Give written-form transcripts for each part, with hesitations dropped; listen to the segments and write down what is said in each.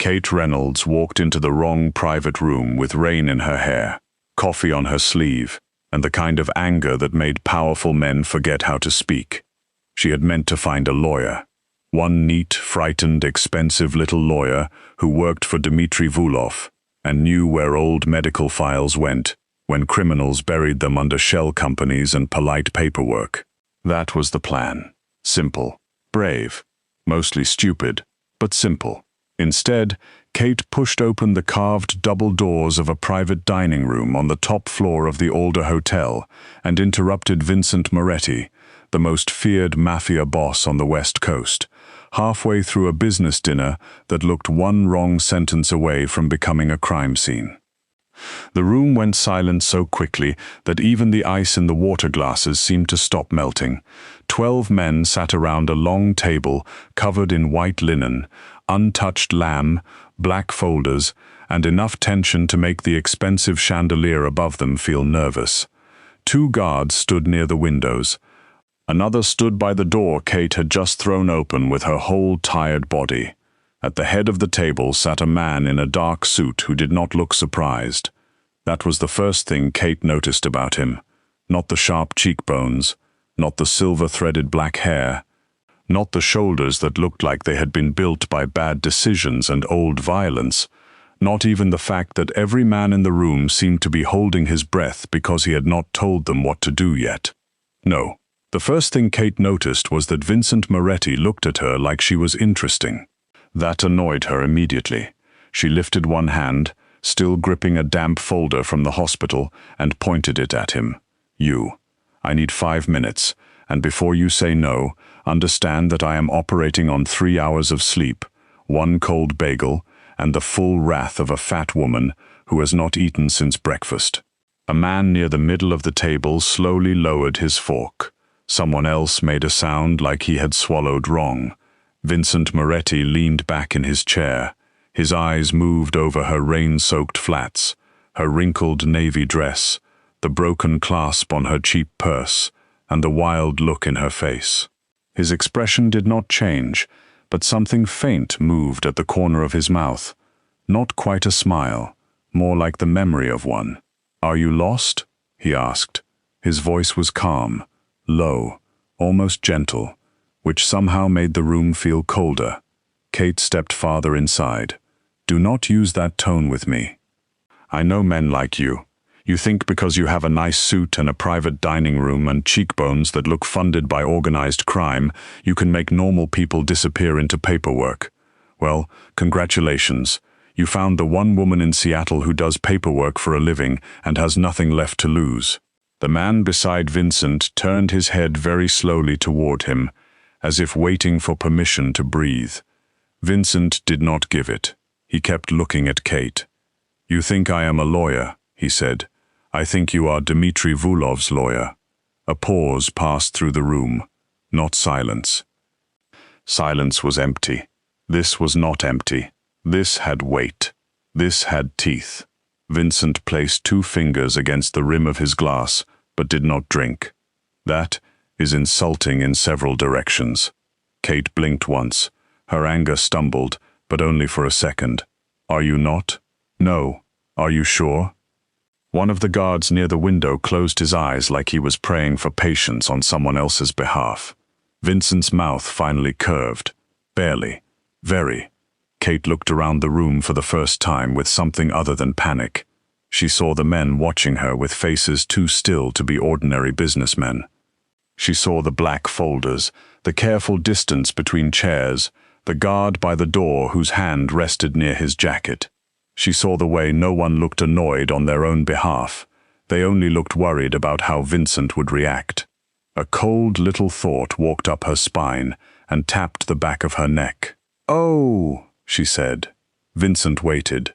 Kate Reynolds walked into the wrong private room with rain in her hair, coffee on her sleeve, and the kind of anger that made powerful men forget how to speak. She had meant to find a lawyer. One neat, frightened, expensive little lawyer who worked for Dmitri Vulov and knew where old medical files went when criminals buried them under shell companies and polite paperwork. That was the plan. Simple, brave, mostly stupid, but simple. Instead, Kate pushed open the carved double doors of a private dining room on the top floor of the older hotel and interrupted Vincent Moretti, the most feared mafia boss on the West Coast, halfway through a business dinner that looked one wrong sentence away from becoming a crime scene. The room went silent so quickly that even the ice in the water glasses seemed to stop melting. 12 men sat around a long table covered in white linen, untouched lamb, black folders, and enough tension to make the expensive chandelier above them feel nervous. 2 guards stood near the windows. Another stood by the door Kate had just thrown open with her whole tired body. At the head of the table sat a man in a dark suit who did not look surprised. That was the first thing Kate noticed about him. Not the sharp cheekbones, not the silver-threaded black hair, not the shoulders that looked like they had been built by bad decisions and old violence, not even the fact that every man in the room seemed to be holding his breath because he had not told them what to do yet. No, the first thing Kate noticed was that Vincent Moretti looked at her like she was interesting. That annoyed her immediately. She lifted one hand, still gripping a damp folder from the hospital, and pointed it at him. I need 5 minutes, and before you say no, understand that I am operating on 3 hours of sleep, 1 cold bagel, and the full wrath of a fat woman who has not eaten since breakfast. A man near the middle of the table slowly lowered his fork. Someone else made a sound like he had swallowed wrong. Vincent Moretti leaned back in his chair. His eyes moved over her rain-soaked flats, her wrinkled navy dress, the broken clasp on her cheap purse, and the wild look in her face. His expression did not change, but something faint moved at the corner of his mouth. Not quite a smile, more like the memory of one. "Are you lost?" he asked. His voice was calm, low, almost gentle, which somehow made the room feel colder. Kate stepped farther inside. "Do not use that tone with me. I know men like you. You think because you have a nice suit and a private dining room and cheekbones that look funded by organized crime, you can make normal people disappear into paperwork. Well, congratulations. You found the one woman in Seattle who does paperwork for a living and has nothing left to lose." The man beside Vincent turned his head very slowly toward him, as if waiting for permission to breathe. Vincent did not give it. He kept looking at Kate. "You think I am a lawyer," he said. "I think you are Dmitri Vulov's lawyer." A pause passed through the room, not silence. Silence was empty. This was not empty. This had weight. This had teeth. Vincent placed 2 fingers against the rim of his glass, but did not drink. That is insulting in several directions. Kate blinked once. Her anger stumbled, but only for a second. "Are you not?" "No. Are you sure?" One of the guards near the window closed his eyes like he was praying for patience on someone else's behalf. Vincent's mouth finally curved. Barely. Very. Kate looked around the room for the first time with something other than panic. She saw the men watching her with faces too still to be ordinary businessmen. She saw the black folders, the careful distance between chairs, the guard by the door whose hand rested near his jacket. She saw the way no one looked annoyed on their own behalf. They only looked worried about how Vincent would react. A cold little thought walked up her spine and tapped the back of her neck. "Oh," she said. Vincent waited.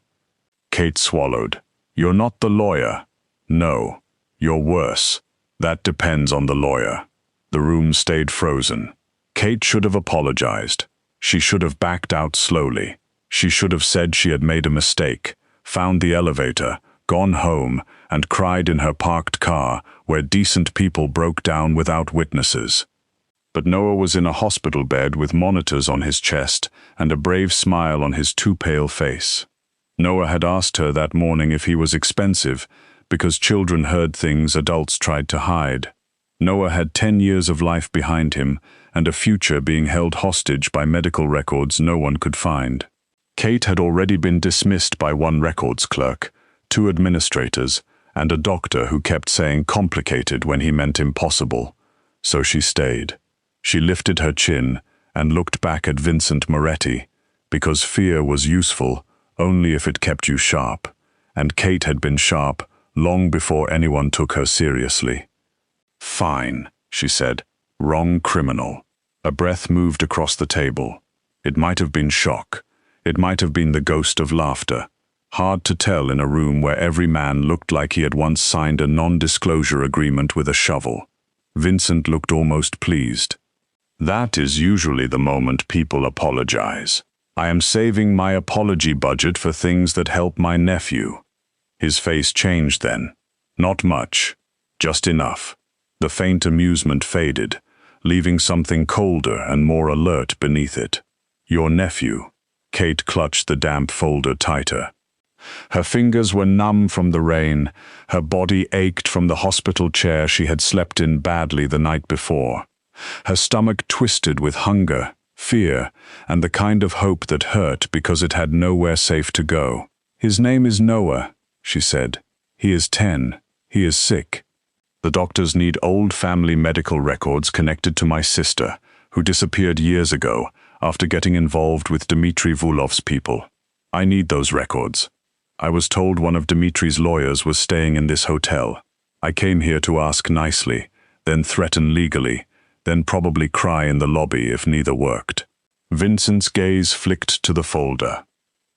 Kate swallowed. "You're not the lawyer." "No, you're worse. That depends on the lawyer." The room stayed frozen. Kate should have apologized. She should have backed out slowly. She should have said she had made a mistake, found the elevator, gone home, and cried in her parked car where decent people broke down without witnesses. But Noah was in a hospital bed with monitors on his chest and a brave smile on his too pale face. Noah had asked her that morning if he was expensive, because children heard things adults tried to hide. Noah had 10 years of life behind him and a future being held hostage by medical records no one could find. Kate had already been dismissed by one records clerk, 2 administrators, and a doctor who kept saying complicated when he meant impossible. So she stayed. She lifted her chin and looked back at Vincent Moretti, because fear was useful only if it kept you sharp, and Kate had been sharp long before anyone took her seriously. "Fine," she said. "Wrong criminal." A breath moved across the table. It might have been shock. It might have been the ghost of laughter. Hard to tell in a room where every man looked like he had once signed a non-disclosure agreement with a shovel. Vincent looked almost pleased. "That is usually the moment people apologize. I am saving my apology budget for things that help my nephew." His face changed then. Not much, just enough. The faint amusement faded, leaving something colder and more alert beneath it. "Your nephew." Kate clutched the damp folder tighter. Her fingers were numb from the rain. Her body ached from the hospital chair she had slept in badly the night before. Her stomach twisted with hunger, fear, and the kind of hope that hurt because it had nowhere safe to go. "His name is Noah," she said. "He is 10. He is sick. The doctors need old family medical records connected to my sister, who disappeared years ago after getting involved with Dmitri Vulov's people. I need those records. I was told one of Dmitri's lawyers was staying in this hotel. I came here to ask nicely, then threaten legally, then probably cry in the lobby if neither worked." Vincent's gaze flicked to the folder.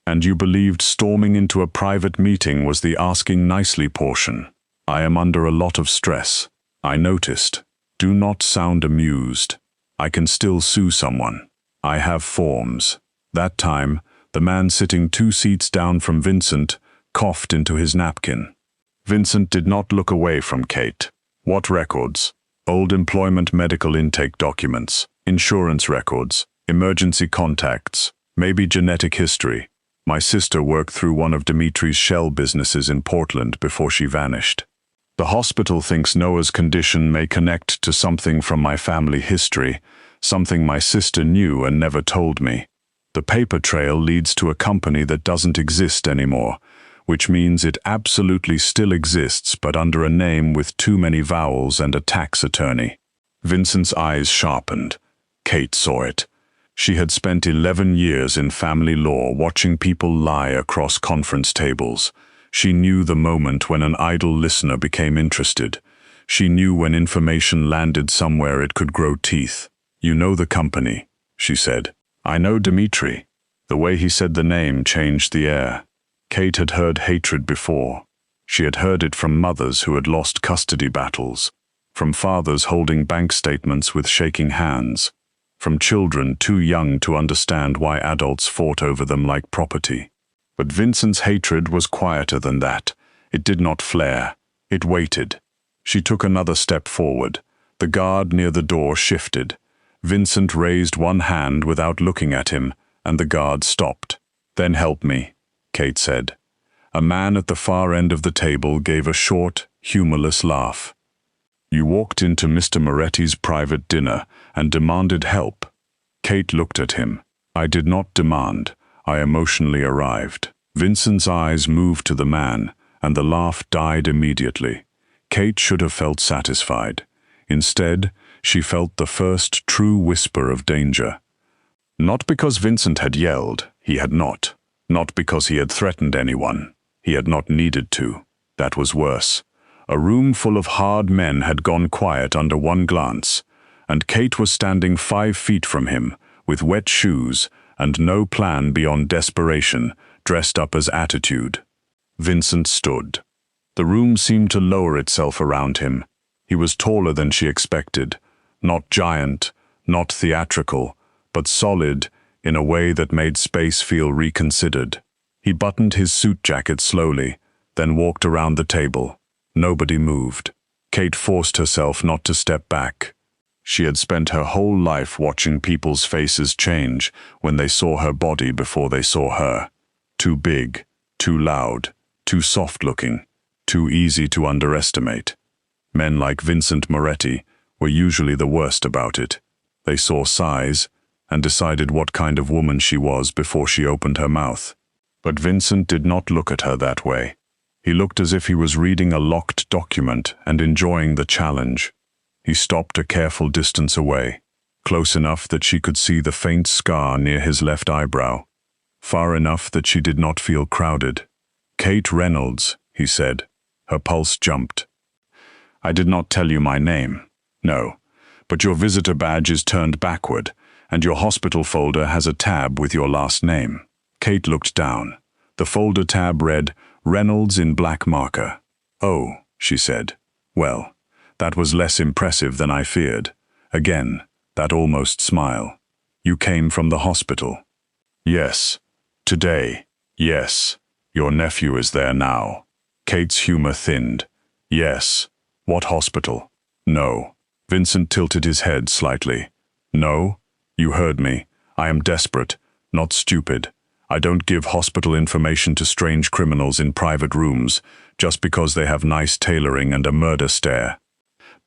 "And you believed storming into a private meeting was the asking nicely portion. I am under a lot of stress. I noticed. Do not sound amused. I can still sue someone. I have forms." That time, the man sitting 2 seats down from Vincent coughed into his napkin. Vincent did not look away from Kate. "What records?" "Old employment medical intake documents, insurance records, emergency contacts, maybe genetic history. My sister worked through one of Dmitri's shell businesses in Portland before she vanished. The hospital thinks Noah's condition may connect to something from my family history, something my sister knew and never told me. The paper trail leads to a company that doesn't exist anymore, which means it absolutely still exists but under a name with too many vowels and a tax attorney." Vincent's eyes sharpened. Kate saw it. She had spent 11 years in family law watching people lie across conference tables. She knew the moment when an idle listener became interested. She knew when information landed somewhere it could grow teeth. "You know the company," she said. "I know Dmitri." The way he said the name changed the air. Kate had heard hatred before. She had heard it from mothers who had lost custody battles, from fathers holding bank statements with shaking hands, from children too young to understand why adults fought over them like property. But Vincent's hatred was quieter than that. It did not flare. It waited. She took another step forward. The guard near the door shifted. Vincent raised one hand without looking at him, and the guard stopped. "Then help me," Kate said. A man at the far end of the table gave a short, humorless laugh. "You walked into Mr. Moretti's private dinner and demanded help." Kate looked at him. "I did not demand. I emotionally arrived." Vincent's eyes moved to the man, and the laugh died immediately. Kate should have felt satisfied. Instead, she felt the first true whisper of danger. Not because Vincent had yelled, he had not. Not because he had threatened anyone. He had not needed to. That was worse. A room full of hard men had gone quiet under one glance, and Kate was standing 5 feet from him, with wet shoes and no plan beyond desperation, dressed up as attitude. Vincent stood. The room seemed to lower itself around him. He was taller than she expected, not giant, not theatrical, but solid in a way that made space feel reconsidered. He buttoned his suit jacket slowly, then walked around the table. Nobody moved. Kate forced herself not to step back. She had spent her whole life watching people's faces change when they saw her body before they saw her. Too big, too loud, too soft-looking, too easy to underestimate. Men like Vincent Moretti were usually the worst about it. They saw size and decided what kind of woman she was before she opened her mouth. But Vincent did not look at her that way. He looked as if he was reading a locked document and enjoying the challenge. He stopped a careful distance away, close enough that she could see the faint scar near his left eyebrow, far enough that she did not feel crowded. "Kate Reynolds," he said. Her pulse jumped. "I did not tell you my name. No, but your visitor badge is turned backward, and your hospital folder has a tab with your last name." Kate looked down. The folder tab read, "Reynolds" in black marker. "Oh," she said. "Well, that was less impressive than I feared." Again, that almost smile. "You came from the hospital." "Yes. Today. Yes. Your nephew is there now." Kate's humor thinned. "Yes. What hospital?" "No." Vincent tilted his head slightly. "No? You heard me. I am desperate, not stupid. I don't give hospital information to strange criminals in private rooms just because they have nice tailoring and a murder stare."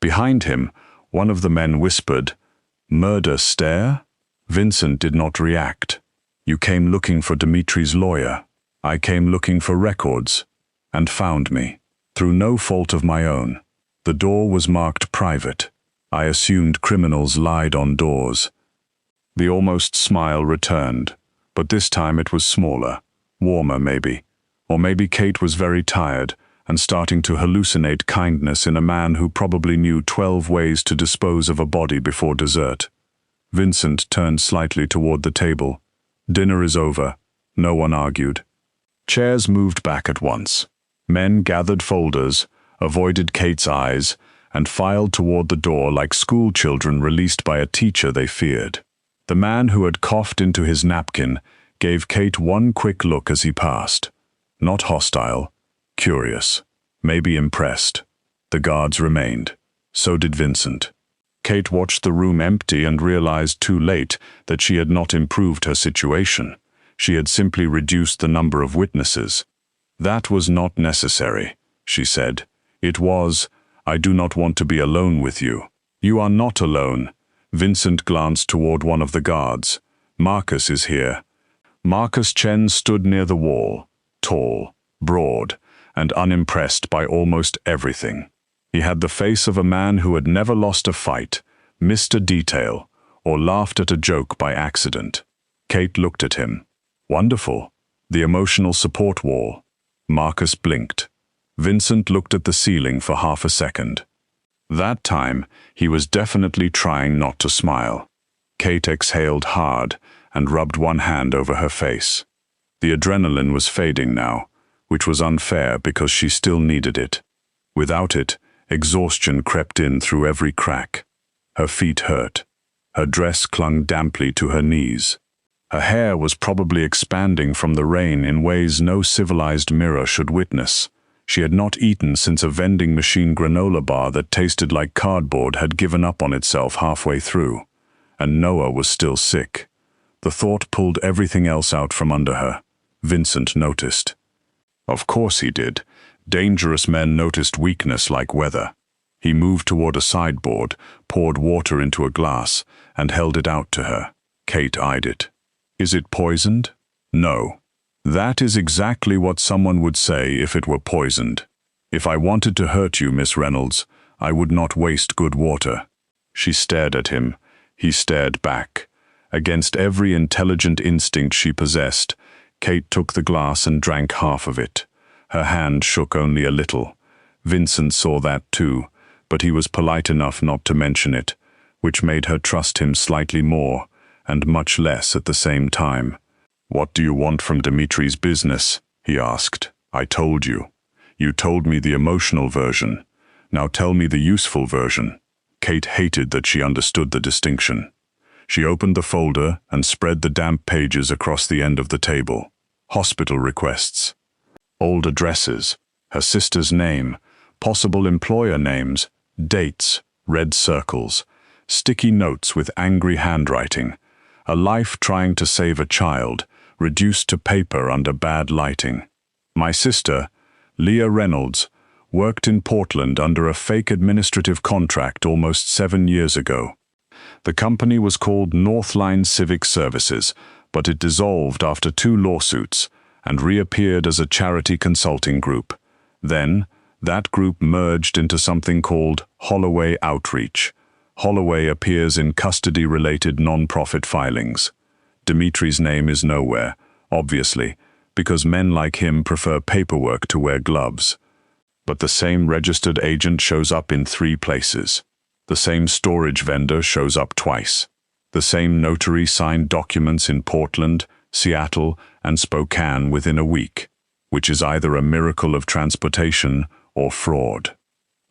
Behind him, one of the men whispered, "Murder stare?" Vincent did not react. "You came looking for Dmitri's lawyer. I came looking for records, and found me, through no fault of my own. The door was marked private. I assumed criminals lied on doors." The almost smile returned, but this time it was smaller, warmer maybe. Or maybe Kate was very tired and starting to hallucinate kindness in a man who probably knew 12 ways to dispose of a body before dessert. Vincent turned slightly toward the table. Dinner is over. No one argued. Chairs moved back at once. Men gathered folders, avoided Kate's eyes, and filed toward the door like schoolchildren released by a teacher they feared. The man who had coughed into his napkin gave Kate one quick look as he passed. Not hostile, curious, maybe impressed. The guards remained. So did Vincent. Kate watched the room empty and realized too late that she had not improved her situation. She had simply reduced the number of witnesses. "That was not necessary," she said. "It was, I do not want to be alone with you." "You are not alone." Vincent glanced toward one of the guards. "Marcus is here." Marcus Chen stood near the wall, tall, broad, and unimpressed by almost everything. He had the face of a man who had never lost a fight, missed a detail, or laughed at a joke by accident. Kate looked at him. Wonderful. The emotional support wall. Marcus blinked. Vincent looked at the ceiling for half a second. That time, he was definitely trying not to smile. Kate exhaled hard and rubbed one hand over her face. The adrenaline was fading now, which was unfair because she still needed it. Without it, exhaustion crept in through every crack. Her feet hurt. Her dress clung damply to her knees. Her hair was probably expanding from the rain in ways no civilized mirror should witness. She had not eaten since a vending machine granola bar that tasted like cardboard had given up on itself halfway through. And Noah was still sick. The thought pulled everything else out from under her. Vincent noticed. Of course he did. Dangerous men noticed weakness like weather. He moved toward a sideboard, poured water into a glass, and held it out to her. Kate eyed it. "Is it poisoned?" "No." "That is exactly what someone would say if it were poisoned. If I wanted to hurt you, Miss Reynolds, I would not waste good water." She stared at him. He stared back. Against every intelligent instinct she possessed, Kate took the glass and drank half of it. Her hand shook only a little. Vincent saw that too, but he was polite enough not to mention it, which made her trust him slightly more, and much less at the same time. "What do you want from Dmitri's business?" he asked. "I told you. You told me the emotional version. Now tell me the useful version." Kate hated that she understood the distinction. She opened the folder and spread the damp pages across the end of the table. Hospital requests. Old addresses, her sister's name, possible employer names, dates, red circles, sticky notes with angry handwriting. A life trying to save a child, reduced to paper under bad lighting. My sister, Leah Reynolds, worked in Portland under a fake administrative contract almost 7 years ago. The company was called Northline Civic Services, but it dissolved after 2 lawsuits and reappeared as a charity consulting group. Then, that group merged into something called Holloway Outreach. Holloway appears in custody-related non-profit filings. Dmitri's name is nowhere, obviously, because men like him prefer paperwork to wear gloves. But the same registered agent shows up in 3 places. The same storage vendor shows up twice. The same notary signed documents in Portland, Seattle, and Spokane within a week, which is either a miracle of transportation or fraud.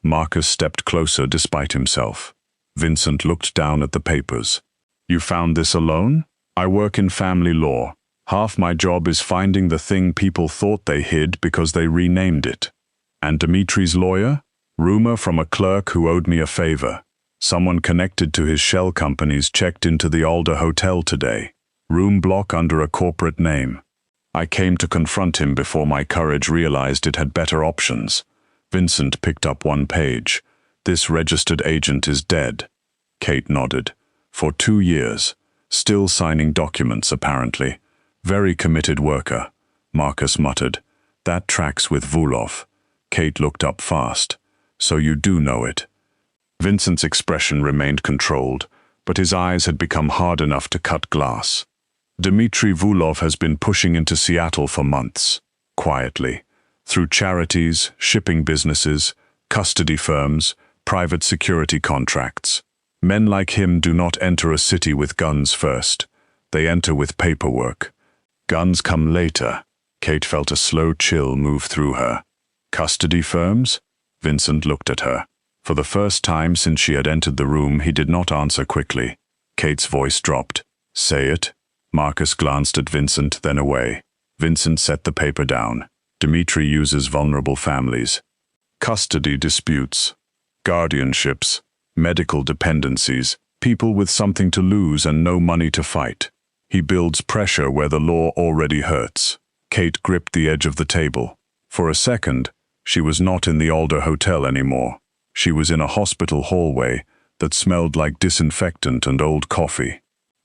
Marcus stepped closer despite himself. Vincent looked down at the papers. You found this alone? I work in family law. Half my job is finding the thing people thought they hid because they renamed it. And Dmitri's lawyer? Rumor from a clerk who owed me a favor. Someone connected to his shell companies checked into the Alder Hotel today. Room block under a corporate name. I came to confront him before my courage realized it had better options. Vincent picked up 1 page. This registered agent is dead. Kate nodded. For 2 years. Still signing documents, apparently. Very committed worker. Marcus muttered. That tracks with Vulov. Kate looked up fast. So you do know it. Vincent's expression remained controlled, but his eyes had become hard enough to cut glass. Dmitri Vulov has been pushing into Seattle for months. Quietly. Through charities, shipping businesses, custody firms, private security contracts. Men like him do not enter a city with guns first. They enter with paperwork. Guns come later. Kate felt a slow chill move through her. Custody firms? Vincent looked at her. For the first time since she had entered the room, he did not answer quickly. Kate's voice dropped. Say it. Marcus glanced at Vincent, then away. Vincent set the paper down. Dmitri uses vulnerable families. Custody disputes. Guardianships, medical dependencies, people with something to lose and no money to fight. He builds pressure where the law already hurts. Kate gripped the edge of the table. For a second, she was not in the Alder Hotel anymore. She was in a hospital hallway that smelled like disinfectant and old coffee.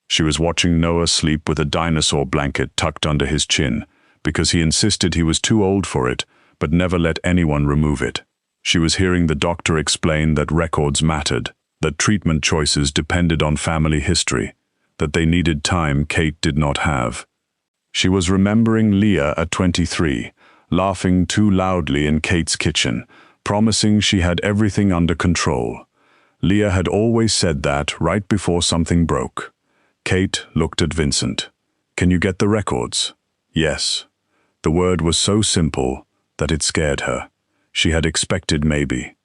She was watching Noah sleep with a dinosaur blanket tucked under his chin, because he insisted he was too old for it, but never let anyone remove it. She was hearing the doctor explain that records mattered, that treatment choices depended on family history, that they needed time Kate did not have. She was remembering Leah at 23, laughing too loudly in Kate's kitchen, promising she had everything under control. Leah had always said that right before something broke. Kate looked at Vincent. Can you get the records? Yes. The word was so simple that it scared her. She had expected maybe.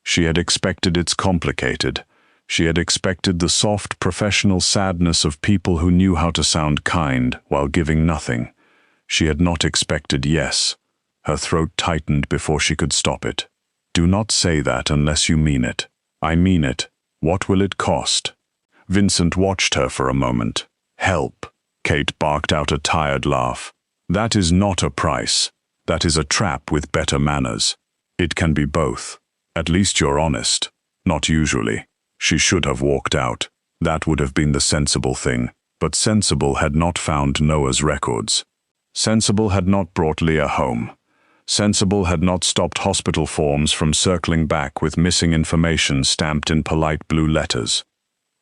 She had expected it's complicated. She had expected the soft, professional sadness of people who knew how to sound kind while giving nothing. She had not expected yes. Her throat tightened before she could stop it. Do not say that unless you mean it. I mean it. What will it cost? Vincent watched her for a moment. Help. Kate barked out a tired laugh. That is not a price. That is a trap with better manners. It can be both. At least you're honest. Not usually. She should have walked out. That would have been the sensible thing. But Sensible had not found Noah's records. Sensible had not brought Leah home. Sensible had not stopped hospital forms from circling back with missing information stamped in polite blue letters.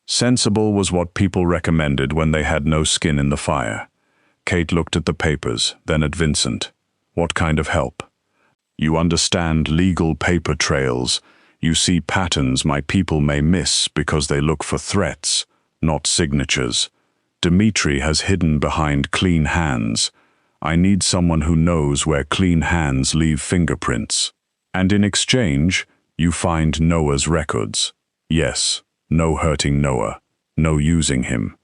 Sensible was what people recommended when they had no skin in the fire. Kate looked at the papers, then at Vincent. What kind of help? You understand legal paper trails. You see patterns my people may miss because they look for threats, not signatures. Dmitri has hidden behind clean hands. I need someone who knows where clean hands leave fingerprints. And in exchange, you find Noah's records. Yes, no hurting Noah. No using him.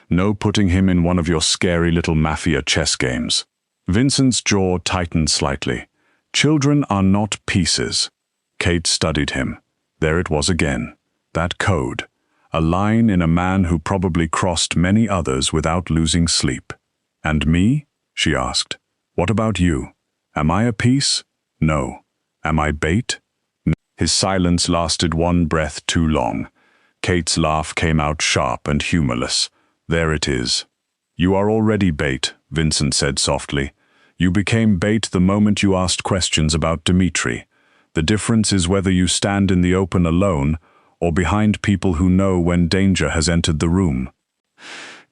No putting him in one of your scary little mafia chess games. Vincent's jaw tightened slightly. Children are not pieces. Kate studied him. There it was again. That code. a line in a man who probably crossed many others without losing sleep. "And me?" she asked. "What about you? Am I a piece? No. Am I bait?" His silence lasted one breath too long. Kate's laugh came out sharp and humorless. "There it is." "You are already bait," Vincent said softly. "You became bait the moment you asked questions about Dmitri. The difference is whether you stand in the open alone or behind people who know when danger has entered the room."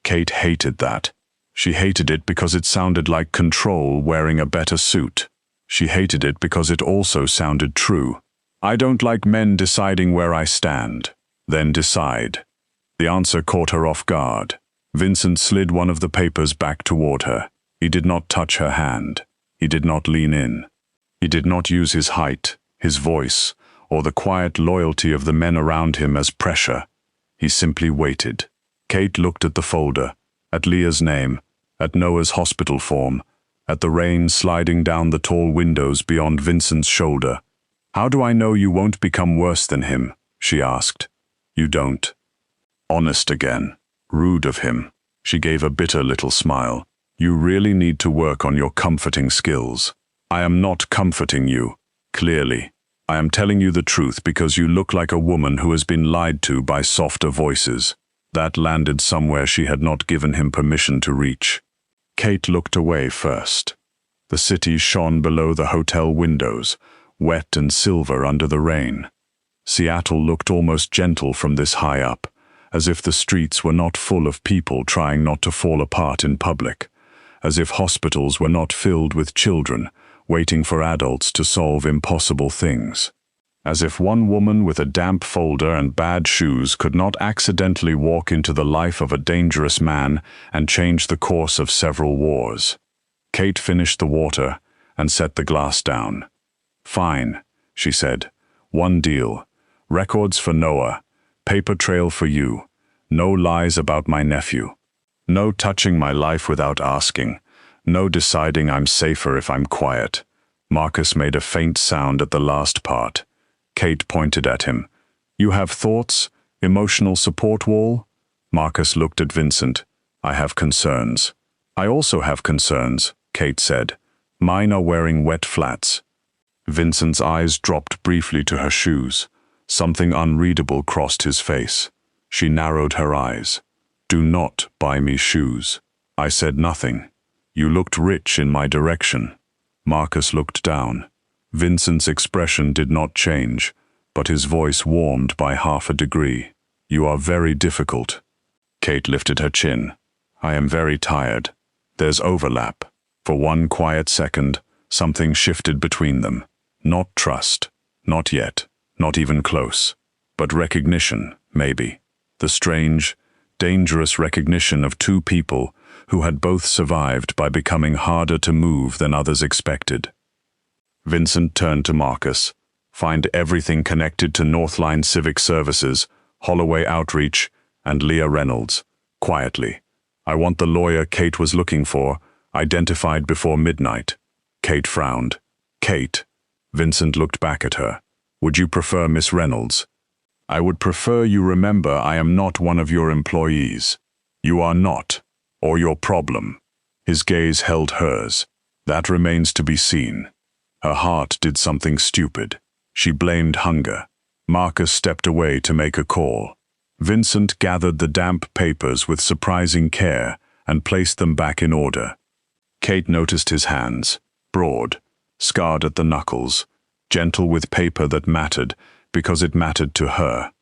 Kate hated that. She hated it because it sounded like control wearing a better suit. She hated it because it also sounded true. "I don't like men deciding where I stand." "Then decide." The answer caught her off guard. Vincent slid one of the papers back toward her. He did not touch her hand. He did not lean in. He did not use his height, his voice, or the quiet loyalty of the men around him as pressure. He simply waited. Kate looked at the folder, at Leah's name, at Noah's hospital form, at the rain sliding down the tall windows beyond Vincent's shoulder. "How do I know you won't become worse than him?" she asked. "You don't." Honest again. Rude of him. She gave a bitter little smile. "You really need to work on your comforting skills." "I am not comforting you, clearly. I am telling you the truth because you look like a woman who has been lied to by softer voices." That landed somewhere she had not given him permission to reach. Kate looked away first. The city shone below the hotel windows, wet and silver under the rain. Seattle looked almost gentle from this high up, as if the streets were not full of people trying not to fall apart in public, as if hospitals were not filled with children waiting for adults to solve impossible things, as if one woman with a damp folder and bad shoes could not accidentally walk into the life of a dangerous man and change the course of several wars. Kate finished the water and set the glass down. "Fine," she said. "One deal. Records for Noah. Paper trail for you. No lies about my nephew. No touching my life without asking. No deciding I'm safer if I'm quiet." Marcus made a faint sound at the last part. Kate pointed at him. "You have thoughts? Emotional support wall?" Marcus looked at Vincent. "I have concerns." "I also have concerns," Kate said. "Mine are wearing wet flats." Vincent's eyes dropped briefly to her shoes. Something unreadable crossed his face. She narrowed her eyes. "Do not buy me shoes." "I said nothing. You looked rich in my direction." Marcus looked down. Vincent's expression did not change, but his voice warmed by half a degree. "You are very difficult." Kate lifted her chin. "I am very tired." There's overlap. For one quiet second, something shifted between them. Not trust. Not yet. Not even close. But recognition, maybe. The strange, dangerous recognition of two people who had both survived by becoming harder to move than others expected. Vincent turned to Marcus. "Find everything connected to Northline Civic Services, Holloway Outreach, and Leah Reynolds. Quietly. I want the lawyer Kate was looking for, identified before midnight." Kate frowned. "Kate." Vincent looked back at her. "Would you prefer Miss Reynolds?" "I would prefer you remember I am not one of your employees." "You are not. Or your problem." His gaze held hers. "That remains to be seen." Her heart did something stupid. She blamed hunger. Marcus stepped away to make a call. Vincent gathered the damp papers with surprising care and placed them back in order. Kate noticed his hands, broad, scarred at the knuckles, gentle with paper that mattered because it mattered to her.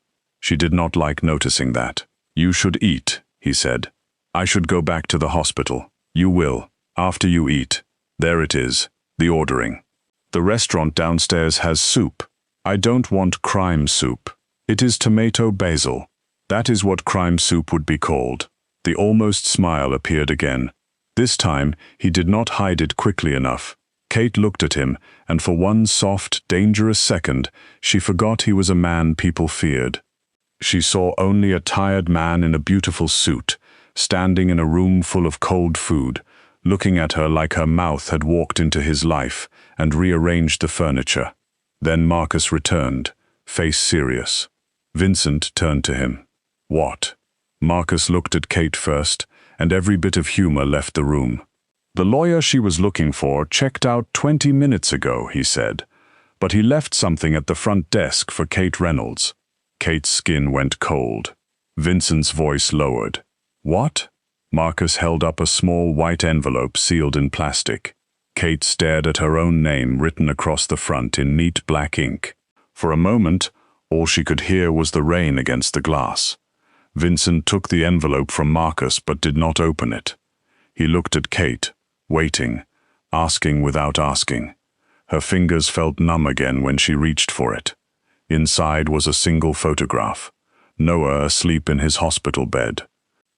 She did not like noticing that. "You should eat," he said. "I should go back to the hospital." "You will, after you eat." "There it is, the ordering." "The restaurant downstairs has soup." "I don't want crime soup. It is tomato basil." "That is what crime soup would be called." The almost smile appeared again. This time, he did not hide it quickly enough. Kate looked at him, and for one soft, dangerous second, she forgot he was a man people feared. She saw only a tired man in a beautiful suit, standing in a room full of cold food, looking at her like her mouth had walked into his life and rearranged the furniture. Then Marcus returned, face serious. Vincent turned to him. What? Marcus looked at Kate first, and every bit of humor left the room. The lawyer she was looking for checked out 20 minutes ago, he said, but he left something at the front desk for Kate Reynolds. Kate's skin went cold. Vincent's voice lowered. What? Marcus held up a small white envelope sealed in plastic. Kate stared at her own name written across the front in neat black ink. For a moment, all she could hear was the rain against the glass. Vincent took the envelope from Marcus but did not open it. He looked at Kate, waiting, asking without asking. Her fingers felt numb again when she reached for it. Inside was a single photograph. Noah asleep in his hospital bed.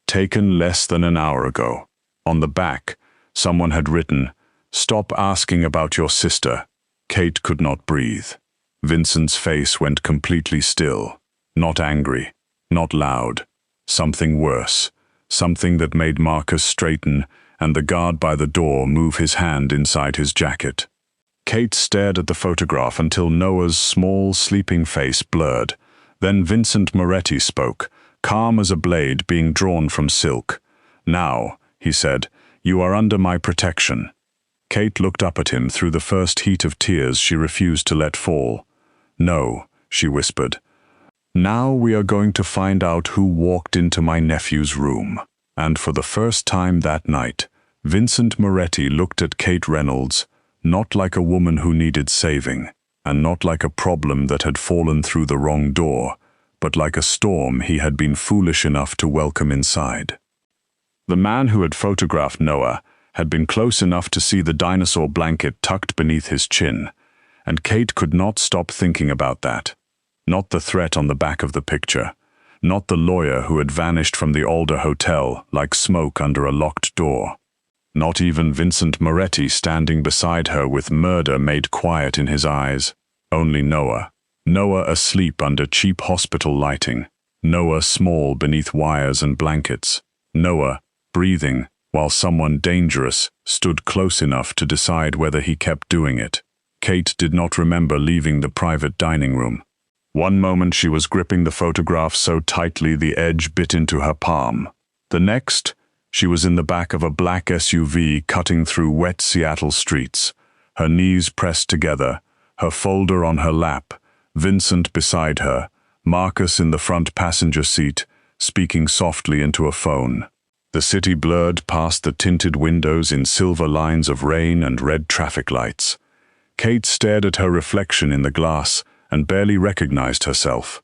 Taken less than an hour ago. On the back, someone had written, "Stop asking about your sister." Kate could not breathe. Vincent's face went completely still. Not angry, not loud. Something worse. Something that made Marcus straighten and the guard by the door move his hand inside his jacket. Kate stared at the photograph until Noah's small, sleeping face blurred. Then Vincent Moretti spoke, calm as a blade being drawn from silk. "Now," he said, "you are under my protection." Kate looked up at him through the first heat of tears she refused to let fall. "No," she whispered. "Now we are going to find out who walked into my nephew's room." And for the first time that night, Vincent Moretti looked at Kate Reynolds, not like a woman who needed saving, and not like a problem that had fallen through the wrong door, but like a storm he had been foolish enough to welcome inside. The man who had photographed Noah had been close enough to see the dinosaur blanket tucked beneath his chin, and Kate could not stop thinking about that. Not the threat on the back of the picture, not the lawyer who had vanished from the Alder Hotel like smoke under a locked door. Not even Vincent Moretti standing beside her with murder made quiet in his eyes. Only Noah. Noah asleep under cheap hospital lighting. Noah small beneath wires and blankets. Noah breathing while someone dangerous stood close enough to decide whether he kept doing it. Kate did not remember leaving the private dining room. One moment she was gripping the photograph so tightly the edge bit into her palm. The next, she was in the back of a black SUV cutting through wet Seattle streets, her knees pressed together, her folder on her lap, Vincent beside her, Marcus in the front passenger seat, speaking softly into a phone. The city blurred past the tinted windows in silver lines of rain and red traffic lights. Kate stared at her reflection in the glass and barely recognized herself.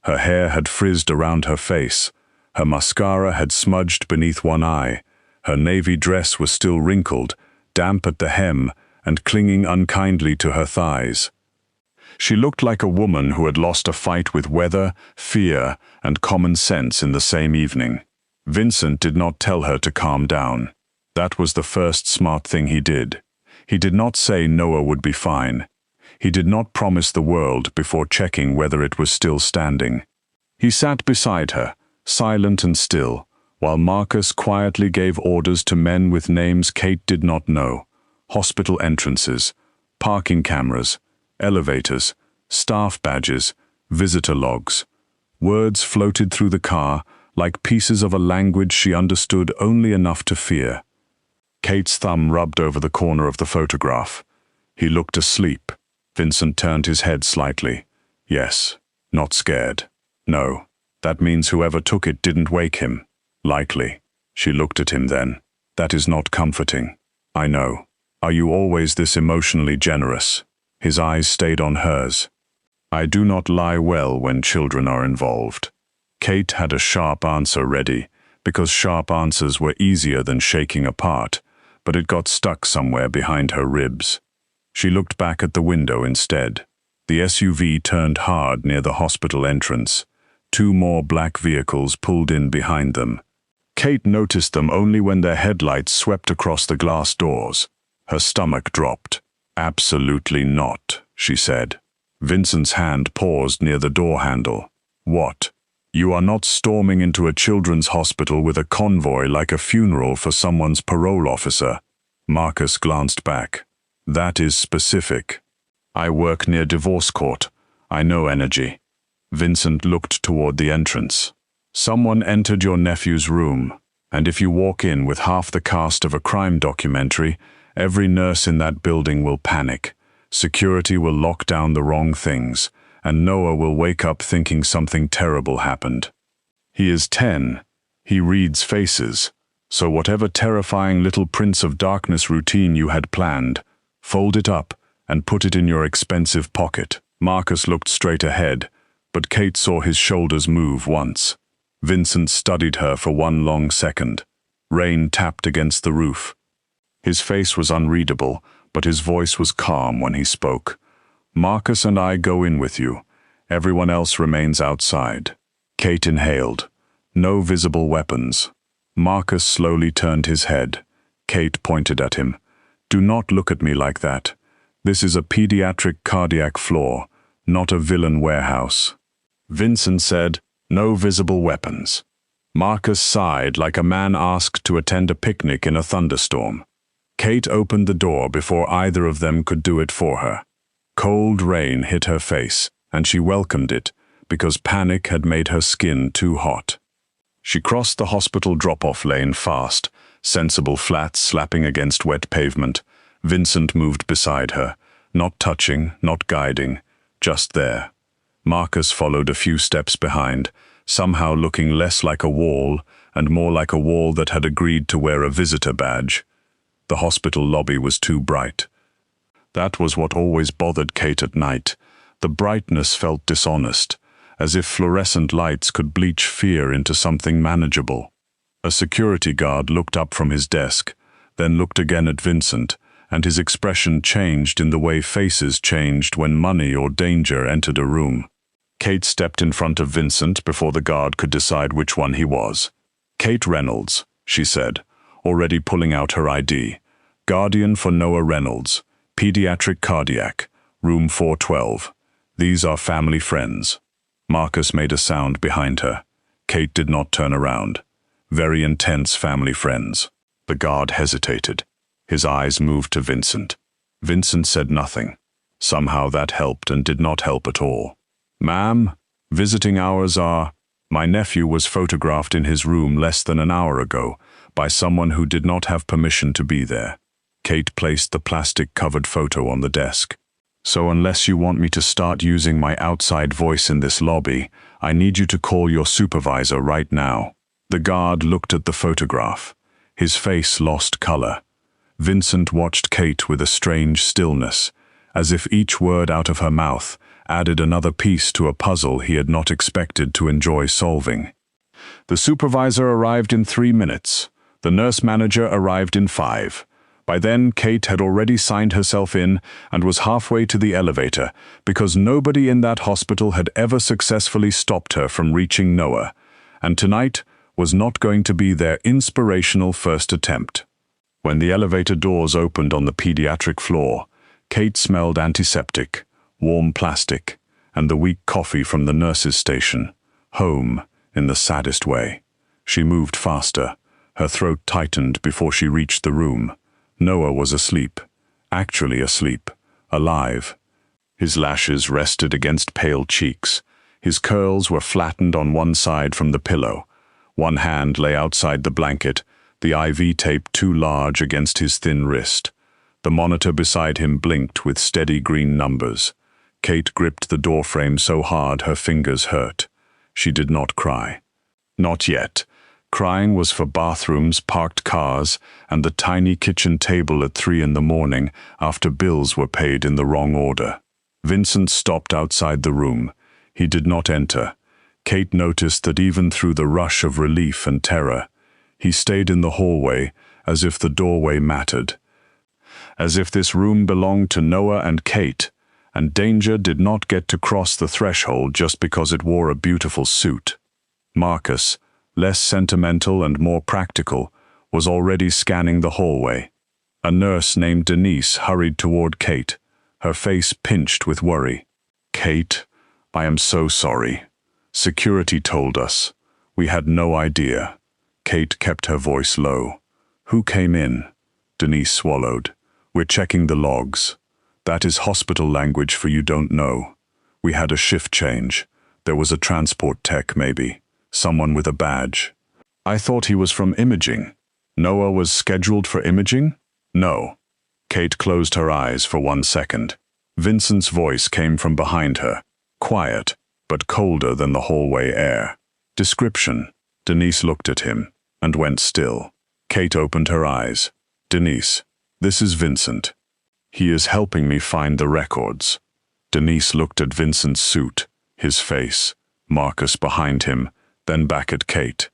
Her hair had frizzed around her face. Her mascara had smudged beneath one eye. Her navy dress was still wrinkled, damp at the hem, and clinging unkindly to her thighs. She looked like a woman who had lost a fight with weather, fear, and common sense in the same evening. Vincent did not tell her to calm down. That was the first smart thing he did. He did not say Noah would be fine. He did not promise the world before checking whether it was still standing. He sat beside her, silent and still, while Marcus quietly gave orders to men with names Kate did not know. Hospital entrances, parking cameras, elevators, staff badges, visitor logs. Words floated through the car like pieces of a language she understood only enough to fear. Kate's thumb rubbed over the corner of the photograph. He looked asleep. Vincent turned his head slightly. Yes, not scared. No, that means whoever took it didn't wake him. Likely. She looked at him then. That is not comforting. I know. Are you always this emotionally generous? His eyes stayed on hers. I do not lie well when children are involved. Kate had a sharp answer ready, because sharp answers were easier than shaking apart, but it got stuck somewhere behind her ribs. She looked back at the window instead. The SUV turned hard near the hospital entrance. 2 more black vehicles pulled in behind them. Kate noticed them only when their headlights swept across the glass doors. Her stomach dropped. Absolutely not, she said. Vincent's hand paused near the door handle. What? You are not storming into a children's hospital with a convoy like a funeral for someone's parole officer. Marcus glanced back. That is specific. I work near divorce court. I know energy. Vincent looked toward the entrance. Someone entered your nephew's room, and if you walk in with half the cast of a crime documentary, every nurse in that building will panic. Security will lock down the wrong things, and Noah will wake up thinking something terrible happened. He is 10. He reads faces. So whatever terrifying little Prince of Darkness routine you had planned, fold it up and put it in your expensive pocket. Marcus looked straight ahead, but Kate saw his shoulders move once. Vincent studied her for one long second. Rain tapped against the roof. His face was unreadable, but his voice was calm when he spoke. Marcus and I go in with you. Everyone else remains outside. Kate inhaled. No visible weapons. Marcus slowly turned his head. Kate pointed at him. Do not look at me like that. This is a pediatric cardiac floor, not a villain warehouse. Vincent said, no visible weapons. Marcus sighed like a man asked to attend a picnic in a thunderstorm. Kate opened the door before either of them could do it for her. Cold rain hit her face, and she welcomed it, because panic had made her skin too hot. She crossed the hospital drop-off lane fast, sensible flats slapping against wet pavement. Vincent moved beside her, not touching, not guiding, just there. Marcus followed a few steps behind, somehow looking less like a wall and more like a wall that had agreed to wear a visitor badge. The hospital lobby was too bright. That was what always bothered Kate at night. The brightness felt dishonest, as if fluorescent lights could bleach fear into something manageable. A security guard looked up from his desk, then looked again at Vincent, and his expression changed in the way faces changed when money or danger entered a room. Kate stepped in front of Vincent before the guard could decide which one he was. Kate Reynolds, she said, already pulling out her ID. Guardian for Noah Reynolds, pediatric cardiac, room 412. These are family friends. Marcus made a sound behind her. Kate did not turn around. Very intense family friends. The guard hesitated. His eyes moved to Vincent. Vincent said nothing. Somehow that helped and did not help at all. Ma'am, visiting hours are... My nephew was photographed in his room less than an hour ago by someone who did not have permission to be there. Kate placed the plastic-covered photo on the desk. So unless you want me to start using my outside voice in this lobby, I need you to call your supervisor right now. The guard looked at the photograph. His face lost color. Vincent watched Kate with a strange stillness, as if each word out of her mouth added another piece to a puzzle he had not expected to enjoy solving. The supervisor arrived in 3 minutes. The nurse manager arrived in 5. By then, Kate had already signed herself in and was halfway to the elevator because nobody in that hospital had ever successfully stopped her from reaching Noah, and tonight was not going to be their inspirational first attempt. When the elevator doors opened on the pediatric floor, Kate smelled antiseptic, warm plastic, and the weak coffee from the nurse's station. Home, in the saddest way. She moved faster. Her throat tightened before she reached the room. Noah was asleep. Actually asleep. Alive. His lashes rested against pale cheeks. His curls were flattened on one side from the pillow. One hand lay outside the blanket, the IV tape too large against his thin wrist. The monitor beside him blinked with steady green numbers. Kate gripped the doorframe so hard her fingers hurt. She did not cry. Not yet. Crying was for bathrooms, parked cars, and the tiny kitchen table at 3 in the morning after bills were paid in the wrong order. Vincent stopped outside the room. He did not enter. Kate noticed that even through the rush of relief and terror, he stayed in the hallway as if the doorway mattered. As if this room belonged to Noah and Kate, and danger did not get to cross the threshold just because it wore a beautiful suit. Marcus, less sentimental and more practical, was already scanning the hallway. A nurse named Denise hurried toward Kate, her face pinched with worry. Kate, I am so sorry. Security told us. We had no idea. Kate kept her voice low. Who came in? Denise swallowed. We're checking the logs. That is hospital language for you don't know. We had a shift change. There was a transport tech, maybe. someone with a badge. I thought he was from imaging. Noah was scheduled for imaging? No. Kate closed her eyes for 1 second. Vincent's voice came from behind her, quiet, but colder than the hallway air. Description. Denise looked at him and went still. Kate opened her eyes. Denise, this is Vincent. He is helping me find the records. Denise looked at Vincent's suit, his face, Marcus behind him, then back at Kate.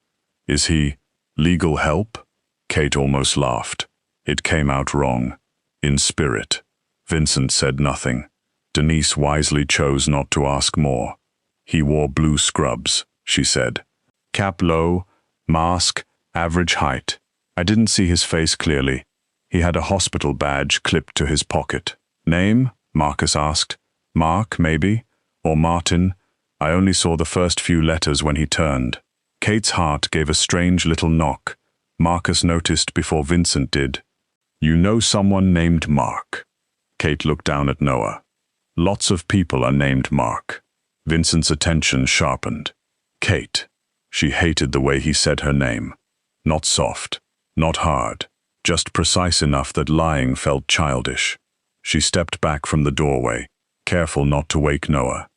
Is he legal help? Kate almost laughed. It came out wrong. In spirit. Vincent said nothing. Denise wisely chose not to ask more. He wore blue scrubs, she said. Cap low, mask, average height. I didn't see his face clearly. He had a hospital badge clipped to his pocket. Name? Marcus asked. Mark, maybe? Or Martin? I only saw the first few letters when he turned. Kate's heart gave a strange little knock. Marcus noticed before Vincent did. You know someone named Mark. Kate looked down at Noah. Lots of people are named Mark. Vincent's attention sharpened. Kate. She hated the way he said her name. Not soft, not hard, just precise enough that lying felt childish. She stepped back from the doorway, careful not to wake Noah.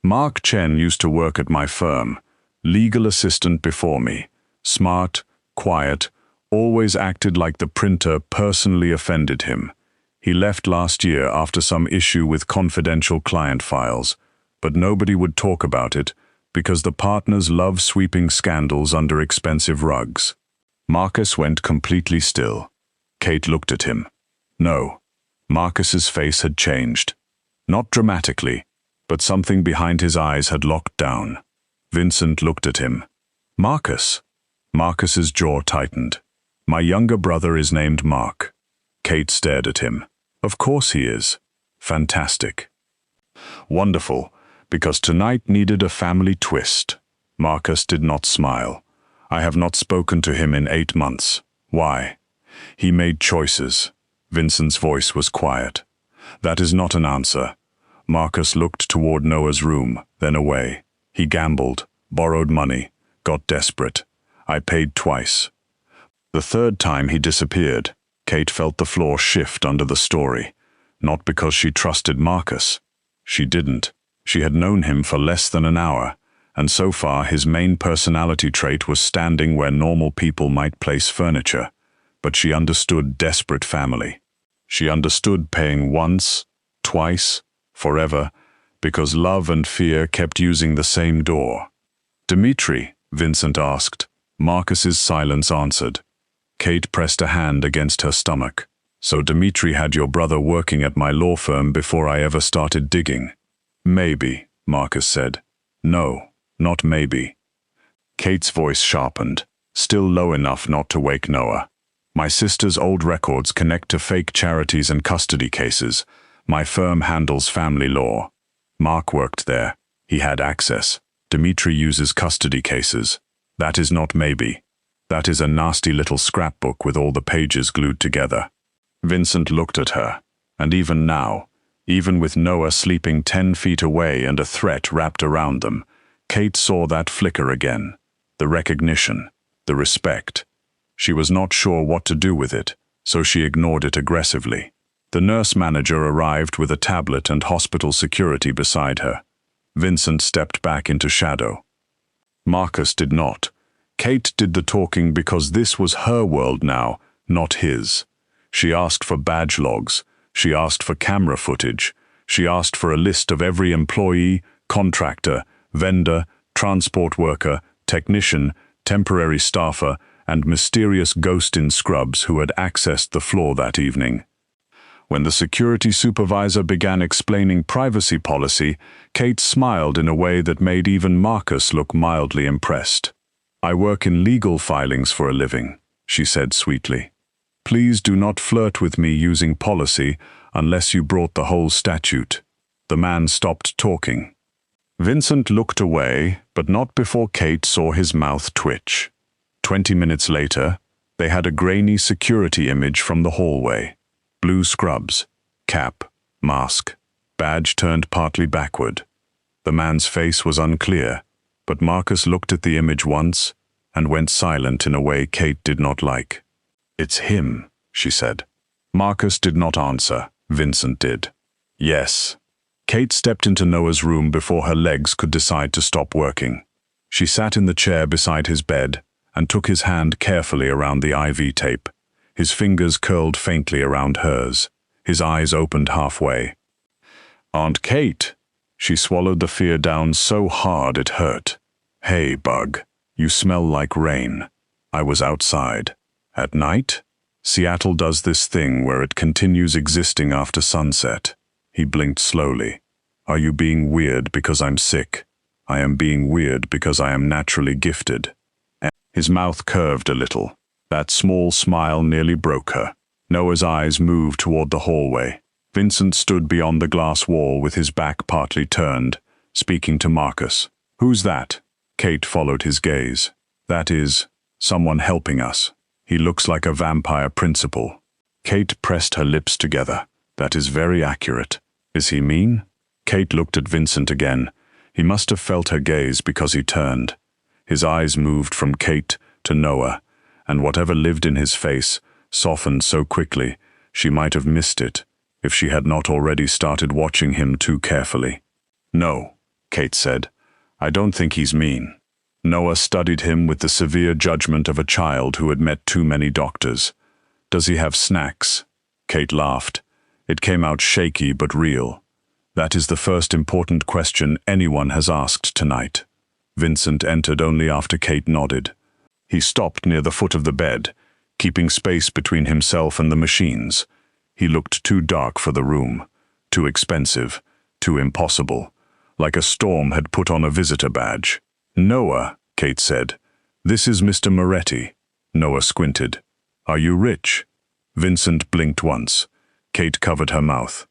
Mark Chen used to work at my firm, legal assistant before me, smart, quiet, always acted like the printer personally offended him. He left last year after some issue with confidential client files, but nobody would talk about it because the partners love sweeping scandals under expensive rugs. Marcus went completely still. Kate looked at him. No. Marcus's face had changed. Not dramatically, but something behind his eyes had locked down. Vincent looked at him. Marcus. Marcus's jaw tightened. My younger brother is named Mark. Kate stared at him. Of course he is. Fantastic. Wonderful, because tonight needed a family twist. Marcus did not smile. I have not spoken to him in 8 months. Why? He made choices. Vincent's voice was quiet. That is not an answer. Marcus looked toward Noah's room, then away. He gambled, borrowed money, got desperate. I paid twice. The third time he disappeared. Kate felt the floor shift under the story. Not because she trusted Marcus. She didn't. She had known him for less than an hour, and so far his main personality trait was standing where normal people might place furniture. But she understood desperate family. She understood paying once, twice, forever, because love and fear kept using the same door. Dmitri, Vincent asked. Marcus's silence answered. Kate pressed a hand against her stomach. So Dmitri had your brother working at my law firm before I ever started digging. Maybe, Marcus said. No, not maybe. Kate's voice sharpened, still low enough not to wake Noah. My sister's old records connect to fake charities and custody cases. My firm handles family law. Mark worked there. He had access. Dmitri uses custody cases. That is not maybe. That is a nasty little scrapbook with all the pages glued together. Vincent looked at her, and even now, even with Noah sleeping 10 feet away and a threat wrapped around them, Kate saw that flicker again. The recognition, the respect. She was not sure what to do with it, so she ignored it aggressively. The nurse manager arrived with a tablet and hospital security beside her. Vincent stepped back into shadow. Marcus did not. Kate did the talking because this was her world now, not his. She asked for badge logs. She asked for camera footage. She asked for a list of every employee, contractor, vendor, transport worker, technician, temporary staffer, and mysterious ghost in scrubs who had accessed the floor that evening. When the security supervisor began explaining privacy policy, Kate smiled in a way that made even Marcus look mildly impressed. I work in legal filings for a living, she said sweetly. Please do not flirt with me using policy unless you brought the whole statute. The man stopped talking. Vincent looked away, but not before Kate saw his mouth twitch. 20 minutes later, they had a grainy security image from the hallway. Blue scrubs, cap, mask, badge turned partly backward. The man's face was unclear. But Marcus looked at the image once and went silent in a way Kate did not like. "It's him," she said. Marcus did not answer. Vincent did. "Yes." Kate stepped into Noah's room before her legs could decide to stop working. She sat in the chair beside his bed and took his hand carefully around the IV tape. His fingers curled faintly around hers. His eyes opened halfway. "Aunt Kate." She swallowed the fear down so hard it hurt. "Hey, Bug. You smell like rain. I was outside. At night? Seattle does this thing where it continues existing after sunset." He blinked slowly. "Are you being weird because I'm sick? I am being weird because I am naturally gifted." His mouth curved a little. That small smile nearly broke her. Noah's eyes moved toward the hallway. Vincent stood beyond the glass wall with his back partly turned, speaking to Marcus. "Who's that?" Kate followed his gaze. "That is, someone helping us. He looks like a vampire principal." Kate pressed her lips together. "That is very accurate. Is he mean?" Kate looked at Vincent again. He must have felt her gaze because he turned. His eyes moved from Kate to Noah, and whatever lived in his face softened so quickly she might have missed it if she had not already started watching him too carefully. "No," Kate said. "I don't think he's mean." Noah studied him with the severe judgment of a child who had met too many doctors. "Does he have snacks?" Kate laughed. It came out shaky but real. "That is the first important question anyone has asked tonight." Vincent entered only after Kate nodded. He stopped near the foot of the bed, keeping space between himself and the machines. He looked too dark for the room, too expensive, too impossible, like a storm had put on a visitor badge. "Noah," Kate said, "this is Mr. Moretti." Noah squinted. "Are you rich?" Vincent blinked once. Kate covered her mouth.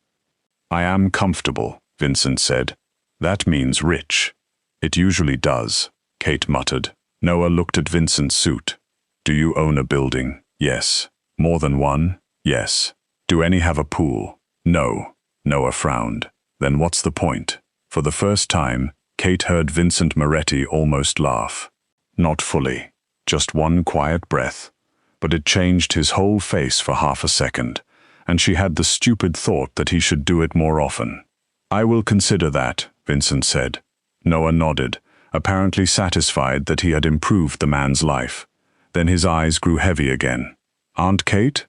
"I am comfortable," Vincent said. "That means rich." "It usually does," Kate muttered. Noah looked at Vincent's suit. "Do you own a building?" "Yes." "More than one?" "Yes." "Do any have a pool?" "No." Noah frowned. "Then what's the point?" For the first time, Kate heard Vincent Moretti almost laugh. Not fully, just one quiet breath. But it changed his whole face for half a second, and she had the stupid thought that he should do it more often. "I will consider that," Vincent said. Noah nodded, apparently satisfied that he had improved the man's life. Then his eyes grew heavy again. "Aunt Kate?"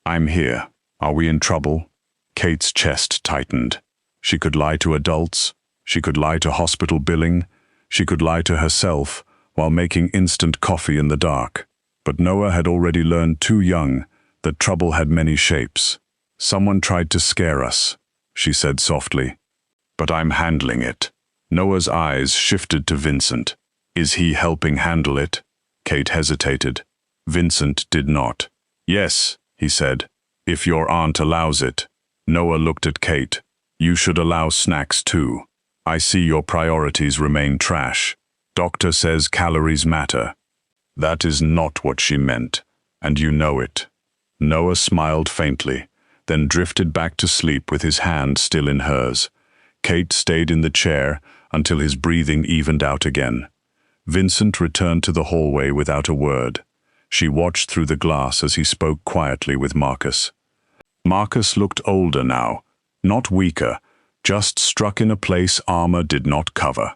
"I'm here. Are we in trouble?" Kate's chest tightened. She could lie to adults. She could lie to hospital billing. She could lie to herself while making instant coffee in the dark. But Noah had already learned too young that trouble had many shapes. "Someone tried to scare us," she said softly. "But I'm handling it." Noah's eyes shifted to Vincent. "Is he helping handle it?" Kate hesitated. Vincent did not. "Yes," he said, "if your aunt allows it." Noah looked at Kate. "You should allow snacks too. I see your priorities remain trash. Doctor says calories matter." That is not what she meant, and you know it. Noah smiled faintly, then drifted back to sleep with his hand still in hers. Kate stayed in the chair until his breathing evened out again. Vincent returned to the hallway without a word. She watched through the glass as he spoke quietly with Marcus. Marcus looked older now, not weaker, just struck in a place armor did not cover.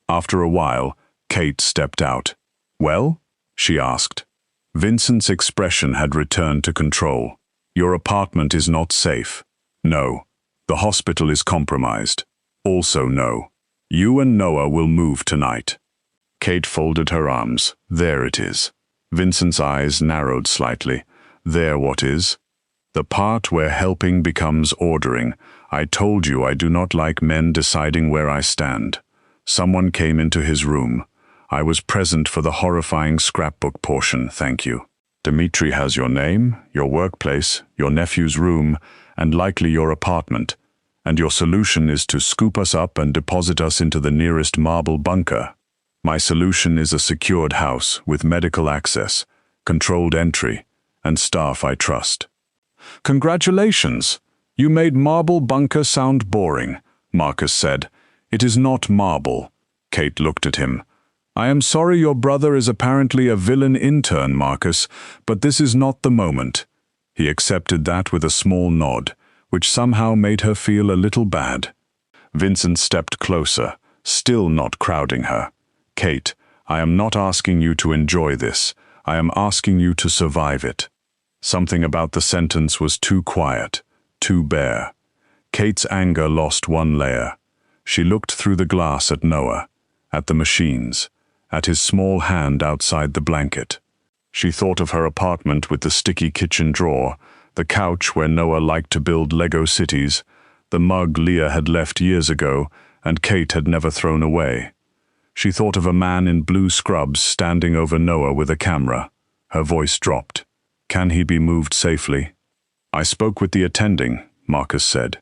After a while, Kate stepped out. "Well?" she asked. Vincent's expression had returned to control. "Your apartment is not safe." "No." "The hospital is compromised." "Also no." "You and Noah will move tonight." Kate folded her arms. "There it is." Vincent's eyes narrowed slightly. "There what is?" "The part where helping becomes ordering. I told you I do not like men deciding where I stand." Someone came into his room. I was present for the horrifying scrapbook portion, thank you. Dmitri has your name, your workplace, your nephew's room, and likely your apartment. And your solution is to scoop us up and deposit us into the nearest marble bunker. My solution is a secured house with medical access, controlled entry, and staff I trust. "Congratulations! You made marble bunker sound boring," Marcus said. "It is not marble." Kate looked at him. I am sorry your brother is apparently a villain intern, Marcus, but this is not the moment. He accepted that with a small nod, which somehow made her feel a little bad. Vincent stepped closer, still not crowding her. Kate, I am not asking you to enjoy this. I am asking you to survive it. Something about the sentence was too quiet, too bare. Kate's anger lost one layer. She looked through the glass at Noah, at the machines, at his small hand outside the blanket. She thought of her apartment with the sticky kitchen drawer, the couch where Noah liked to build Lego cities, the mug Leah had left years ago and Kate had never thrown away. She thought of a man in blue scrubs standing over Noah with a camera. Her voice dropped. Can he be moved safely? I spoke with the attending, Marcus said.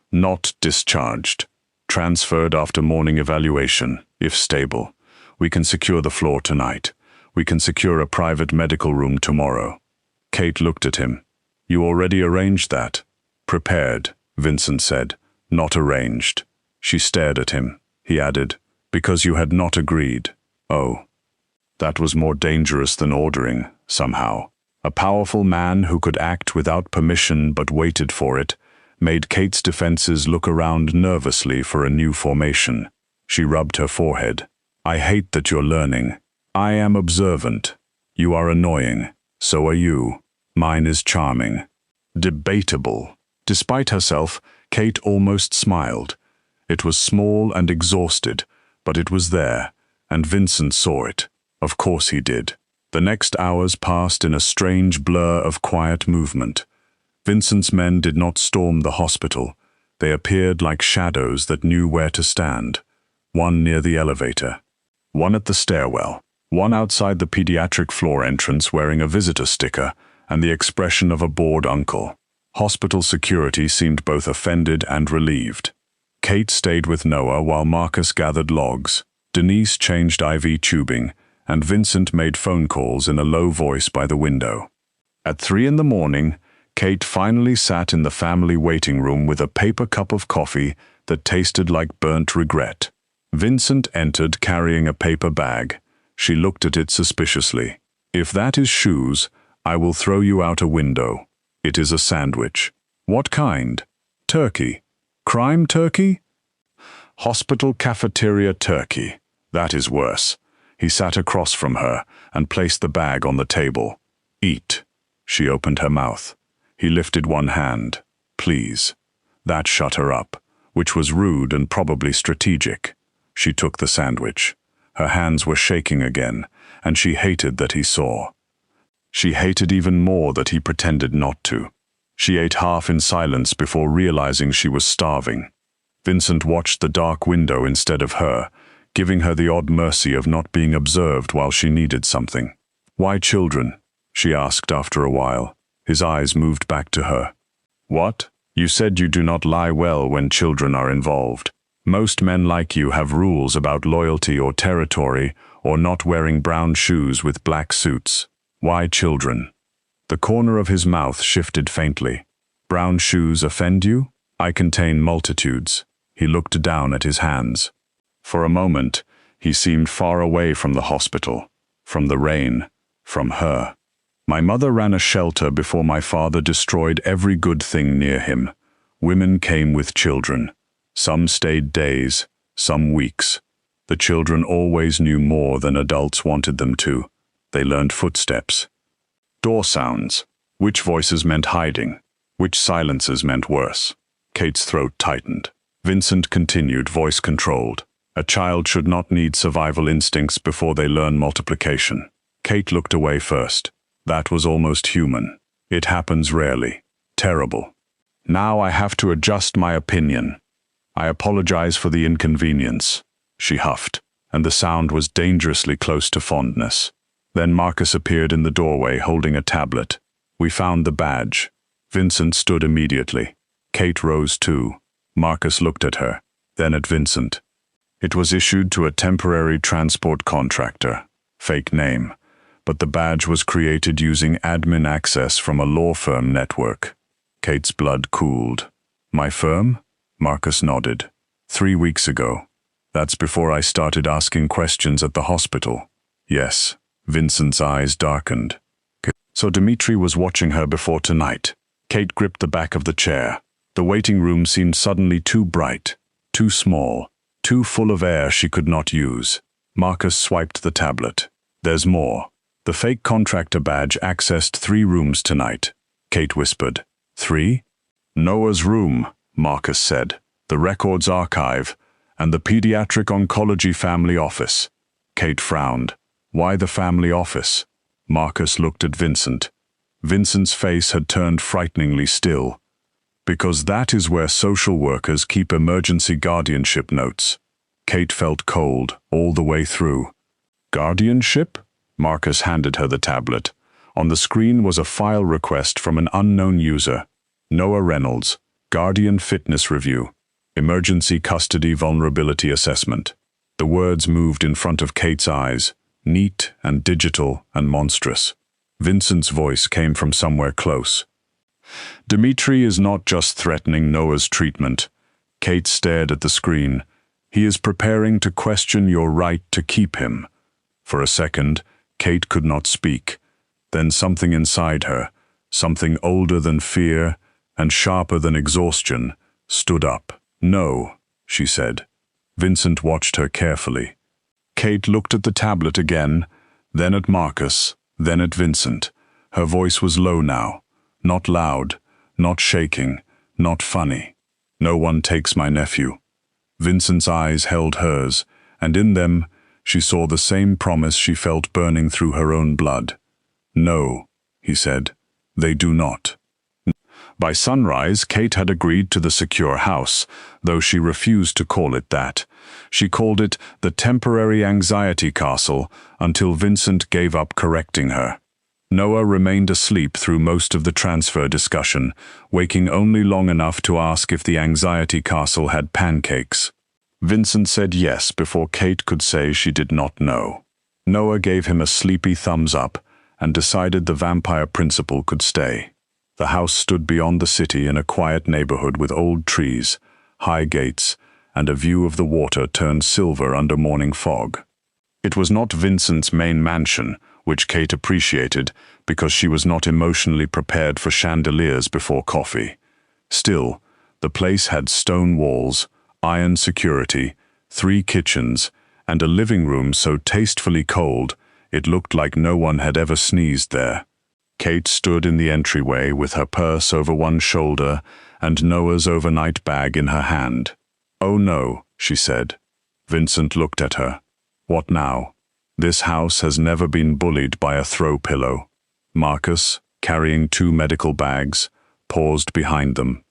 Not discharged. Transferred after morning evaluation, if stable. We can secure the floor tonight. We can secure a private medical room tomorrow. Kate looked at him. You already arranged that? Prepared, Vincent said. Not arranged. She stared at him. He added, because you had not agreed. Oh. That was more dangerous than ordering, somehow. A powerful man who could act without permission but waited for it, made Kate's defenses look around nervously for a new formation. She rubbed her forehead. I hate that you're learning. I am observant. You are annoying. So are you. Mine is charming. Debatable. Despite herself, Kate almost smiled. It was small and exhausted, but it was there, and Vincent saw it. Of course he did. The next hours passed in a strange blur of quiet movement. Vincent's men did not storm the hospital. They appeared like shadows that knew where to stand. One near the elevator. One at the stairwell. One outside the pediatric floor entrance wearing a visitor sticker and the expression of a bored uncle. Hospital security seemed both offended and relieved. Kate stayed with Noah while Marcus gathered logs. Denise changed IV tubing, and Vincent made phone calls in a low voice by the window. At 3 in the morning, Kate finally sat in the family waiting room with a paper cup of coffee that tasted like burnt regret. Vincent entered carrying a paper bag. She looked at it suspiciously. If that is shoes, I will throw you out a window. It is a sandwich. What kind? Turkey. Crime turkey? Hospital cafeteria turkey. That is worse. He sat across from her and placed the bag on the table. Eat. She opened her mouth. He lifted one hand. Please. That shut her up, which was rude and probably strategic. She took the sandwich. Her hands were shaking again, and she hated that he saw. She hated even more that he pretended not to. She ate half in silence before realizing she was starving. Vincent watched the dark window instead of her, giving her the odd mercy of not being observed while she needed something. Why children? She asked after a while. His eyes moved back to her. What? You said you do not lie well when children are involved. Most men like you have rules about loyalty or territory or not wearing brown shoes with black suits. Why children? The corner of his mouth shifted faintly. Brown shoes offend you? I contain multitudes. He looked down at his hands. For a moment, he seemed far away from the hospital, from the rain, from her. My mother ran a shelter before my father destroyed every good thing near him. Women came with children. Some stayed days, some weeks. The children always knew more than adults wanted them to. They learned footsteps. Door sounds. Which voices meant hiding? Which silences meant worse? Kate's throat tightened. Vincent continued, voice controlled. A child should not need survival instincts before they learn multiplication. Kate looked away first. That was almost human. It happens rarely. Terrible. Now I have to adjust my opinion. I apologize for the inconvenience. She huffed, and the sound was dangerously close to fondness. Then Marcus appeared in the doorway holding a tablet. We found the badge. Vincent stood immediately. Kate rose too. Marcus looked at her, then at Vincent. It was issued to a temporary transport contractor. Fake name. But the badge was created using admin access from a law firm network. Kate's blood cooled. My firm? Marcus nodded. 3 weeks ago. That's before I started asking questions at the hospital. Yes. Vincent's eyes darkened. So Dmitri was watching her before tonight. Kate gripped the back of the chair. The waiting room seemed suddenly too bright, too small, too full of air she could not use. Marcus swiped the tablet. There's more. The fake contractor badge accessed 3 rooms tonight. Kate whispered. 3? Noah's room, Marcus said. The records archive, and the pediatric oncology family office. Kate frowned. Why the family office? Marcus looked at Vincent. Vincent's face had turned frighteningly still. Because that is where social workers keep emergency guardianship notes. Kate felt cold all the way through. Guardianship? Marcus handed her the tablet. On the screen was a file request from an unknown user. Noah Reynolds, Guardian Fitness Review. Emergency Custody Vulnerability Assessment. The words moved in front of Kate's eyes, neat and digital and monstrous. Vincent's voice came from somewhere close. Dmitri is not just threatening Noah's treatment. Kate stared at the screen. He is preparing to question your right to keep him. For a second, Kate could not speak. Then something inside her, something older than fear and sharper than exhaustion, stood up. No, she said. Vincent watched her carefully. Kate looked at the tablet again, then at Marcus, then at Vincent. Her voice was low now, not loud, not shaking, not funny. No one takes my nephew. Vincent's eyes held hers, and in them she saw the same promise she felt burning through her own blood. No, he said, they do not. By sunrise, Kate had agreed to the secure house, though she refused to call it that. She called it the temporary anxiety castle until Vincent gave up correcting her. Noah remained asleep through most of the transfer discussion, waking only long enough to ask if the anxiety castle had pancakes. Vincent said yes before Kate could say she did not know. Noah gave him a sleepy thumbs up and decided the vampire principal could stay. The house stood beyond the city in a quiet neighborhood with old trees, high gates, and a view of the water turned silver under morning fog. It was not Vincent's main mansion, which Kate appreciated because she was not emotionally prepared for chandeliers before coffee. Still, the place had stone walls, iron security, 3 kitchens, and a living room so tastefully cold it looked like no one had ever sneezed there. Kate stood in the entryway with her purse over one shoulder and Noah's overnight bag in her hand. "Oh no," she said. Vincent looked at her. "What now? This house has never been bullied by a throw pillow." Marcus, carrying 2 medical bags, paused behind them.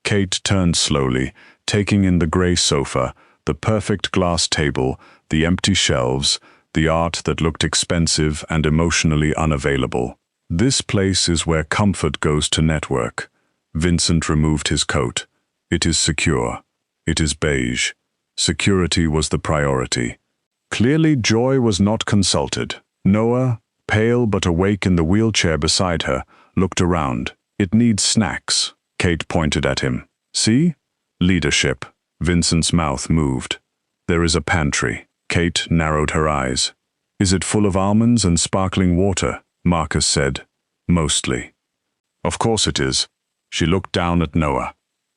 Kate turned slowly, taking in the grey sofa, the perfect glass table, the empty shelves, the art that looked expensive and emotionally unavailable. This place is where comfort goes to network. Vincent removed his coat. It is secure. It is beige. Security was the priority. Clearly, Joy was not consulted. Noah, pale but awake in the wheelchair beside her, looked around. "It needs snacks." Kate pointed at him. "See? Leadership." Vincent's mouth moved. "There is a pantry." Kate narrowed her eyes. "Is it full of almonds and sparkling water?" Marcus said. "Mostly." "Of course it is." She looked down at Noah.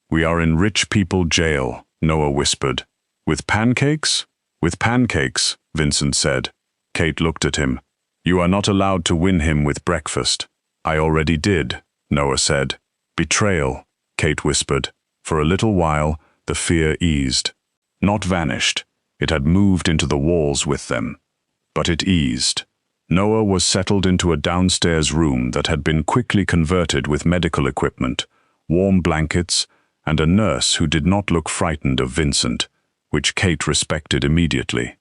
"We are in rich people jail," Noah whispered. "With pancakes?" "With pancakes," Vincent said. Kate looked at him. "You are not allowed to win him with breakfast." "I already did," Noah said. "Betrayal," Kate whispered. For a little while, the fear eased. Not vanished. It had moved into the walls with them. But it eased. Noah was settled into a downstairs room that had been quickly converted with medical equipment, warm blankets, and a nurse who did not look frightened of Vincent, which Kate respected immediately.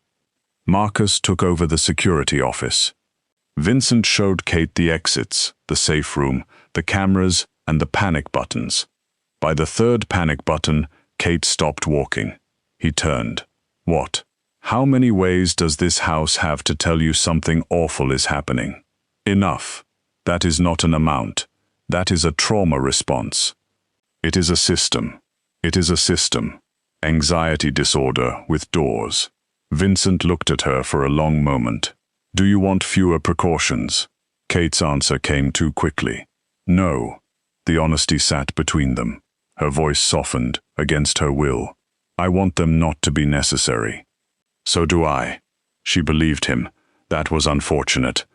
Marcus took over the security office. Vincent showed Kate the exits, the safe room, the cameras, and the panic buttons. By the 3rd panic button, Kate stopped walking. He turned. "What? How many ways does this house have to tell you something awful is happening? Enough. That is not an amount. That is a trauma response. It is a system. It is a system. Anxiety disorder with doors. Vincent looked at her for a long moment. Do you want fewer precautions? Kate's answer came too quickly. No. The honesty sat between them. Her voice softened against her will. I want them not to be necessary. So do I. She believed him. That was unfortunate.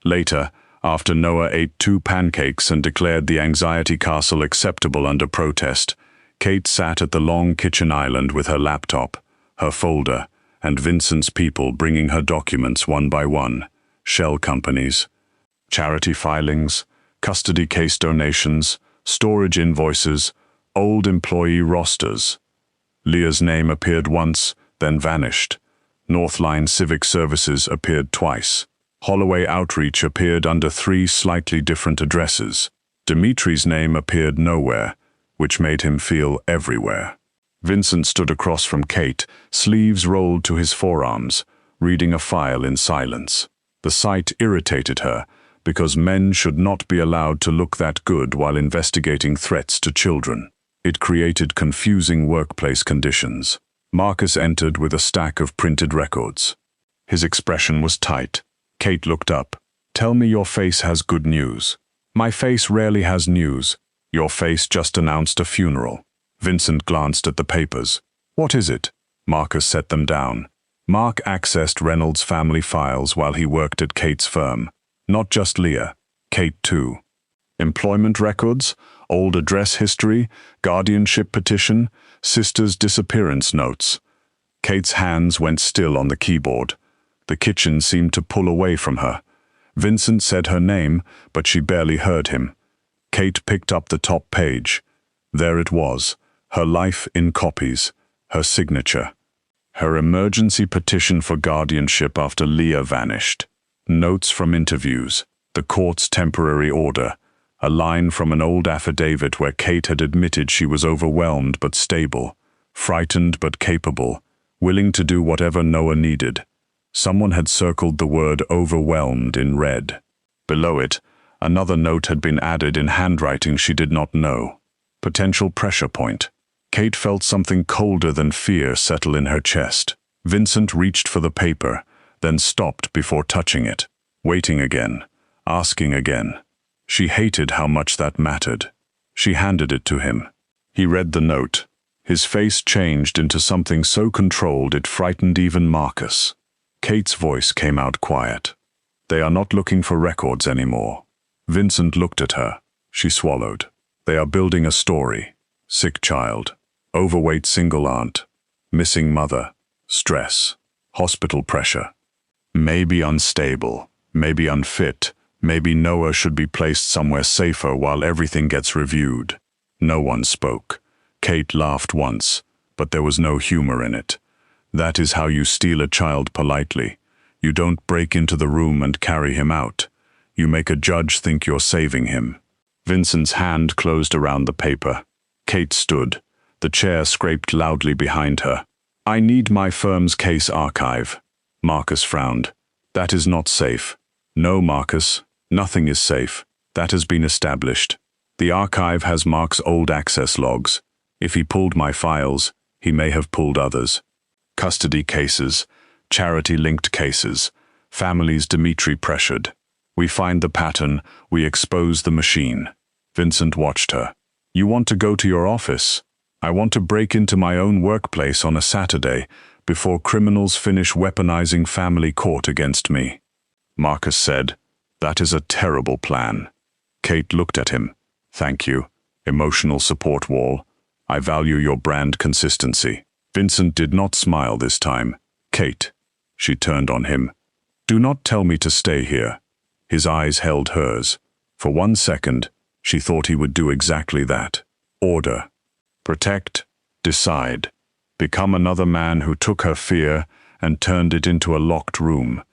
Later, after Noah ate 2 pancakes and declared the anxiety castle acceptable under protest, Kate sat at the long kitchen island with her laptop, her folder, and Vincent's people bringing her documents one by one. Shell companies, charity filings, custody case donations, storage invoices, old employee rosters. Leah's name appeared once, then vanished. Northline Civic Services appeared twice. Holloway Outreach appeared under 3 slightly different addresses. Dmitri's name appeared nowhere, which made him feel everywhere. Vincent stood across from Kate, sleeves rolled to his forearms, reading a file in silence. The sight irritated her, because men should not be allowed to look that good while investigating threats to children. It created confusing workplace conditions. Marcus entered with a stack of printed records. His expression was tight. Kate looked up. Tell me your face has good news. My face rarely has news. Your face just announced a funeral. Vincent glanced at the papers. What is it? Marcus set them down. Mark accessed Reynolds' family files while he worked at Kate's firm. Not just Leah, Kate too. Employment records, old address history, guardianship petition, sister's disappearance notes. Kate's hands went still on the keyboard. The kitchen seemed to pull away from her. Vincent said her name, but she barely heard him. Kate picked up the top page. There it was, her life in copies, her signature. Her emergency petition for guardianship after Leah vanished. Notes from interviews, the court's temporary order, a line from an old affidavit where Kate had admitted she was overwhelmed but stable, frightened but capable, willing to do whatever Noah needed. Someone had circled the word overwhelmed in red. Below it, another note had been added in handwriting she did not know. Potential pressure point. Kate felt something colder than fear settle in her chest. Vincent reached for the paper, then stopped before touching it, waiting again, asking again. She hated how much that mattered. She handed it to him. He read the note. His face changed into something so controlled it frightened even Marcus. Kate's voice came out quiet. They are not looking for records anymore. Vincent looked at her. She swallowed. They are building a story. Sick child. Overweight single aunt. Missing mother. Stress. Hospital pressure. Maybe unstable. Maybe unfit. Maybe Noah should be placed somewhere safer while everything gets reviewed. No one spoke. Kate laughed once, but there was no humor in it. That is how you steal a child politely. You don't break into the room and carry him out. You make a judge think you're saving him. Vincent's hand closed around the paper. Kate stood. The chair scraped loudly behind her. I need my firm's case archive. Marcus frowned. That is not safe. No, Marcus. Nothing is safe. That has been established. The archive has Mark's old access logs. If he pulled my files, he may have pulled others. Custody cases, charity-linked cases, families Dmitri pressured. We find the pattern, we expose the machine. Vincent watched her. You want to go to your office? I want to break into my own workplace on a Saturday before criminals finish weaponizing family court against me. Marcus said, That is a terrible plan. Kate looked at him. Thank you. Emotional support wall. I value your brand consistency. Vincent did not smile this time. Kate. She turned on him. Do not tell me to stay here. His eyes held hers. For 1 second, she thought he would do exactly that. Order. Protect. Decide. Become another man who took her fear and turned it into a locked room.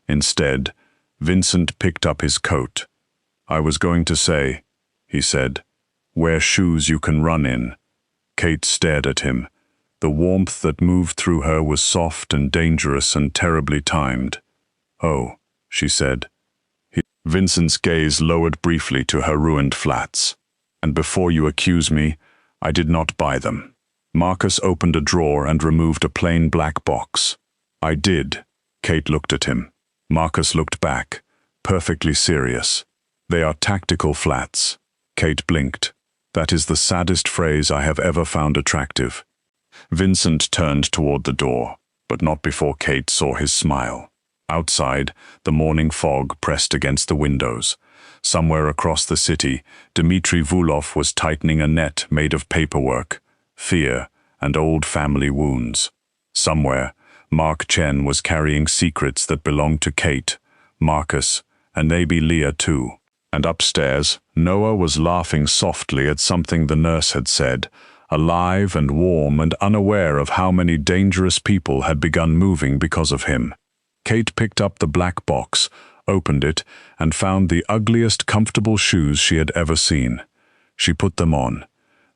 Instead, Vincent picked up his coat. I was going to say, he said, wear shoes you can run in. Kate stared at him. The warmth that moved through her was soft and dangerous and terribly timed. Oh, she said. Vincent's gaze lowered briefly to her ruined flats. And before you accuse me, I did not buy them. Marcus opened a drawer and removed a plain black box. I did. Kate looked at him. Marcus looked back, perfectly serious. They are tactical flats. Kate blinked. That is the saddest phrase I have ever found attractive. Vincent turned toward the door, but not before Kate saw his smile. Outside, the morning fog pressed against the windows. Somewhere across the city, Dmitri Vulov was tightening a net made of paperwork, fear, and old family wounds. Somewhere, Mark Chen was carrying secrets that belonged to Kate, Marcus, and maybe Leah too. And upstairs, Noah was laughing softly at something the nurse had said, alive and warm and unaware of how many dangerous people had begun moving because of him. Kate picked up the black box, opened it, and found the ugliest comfortable shoes she had ever seen. She put them on.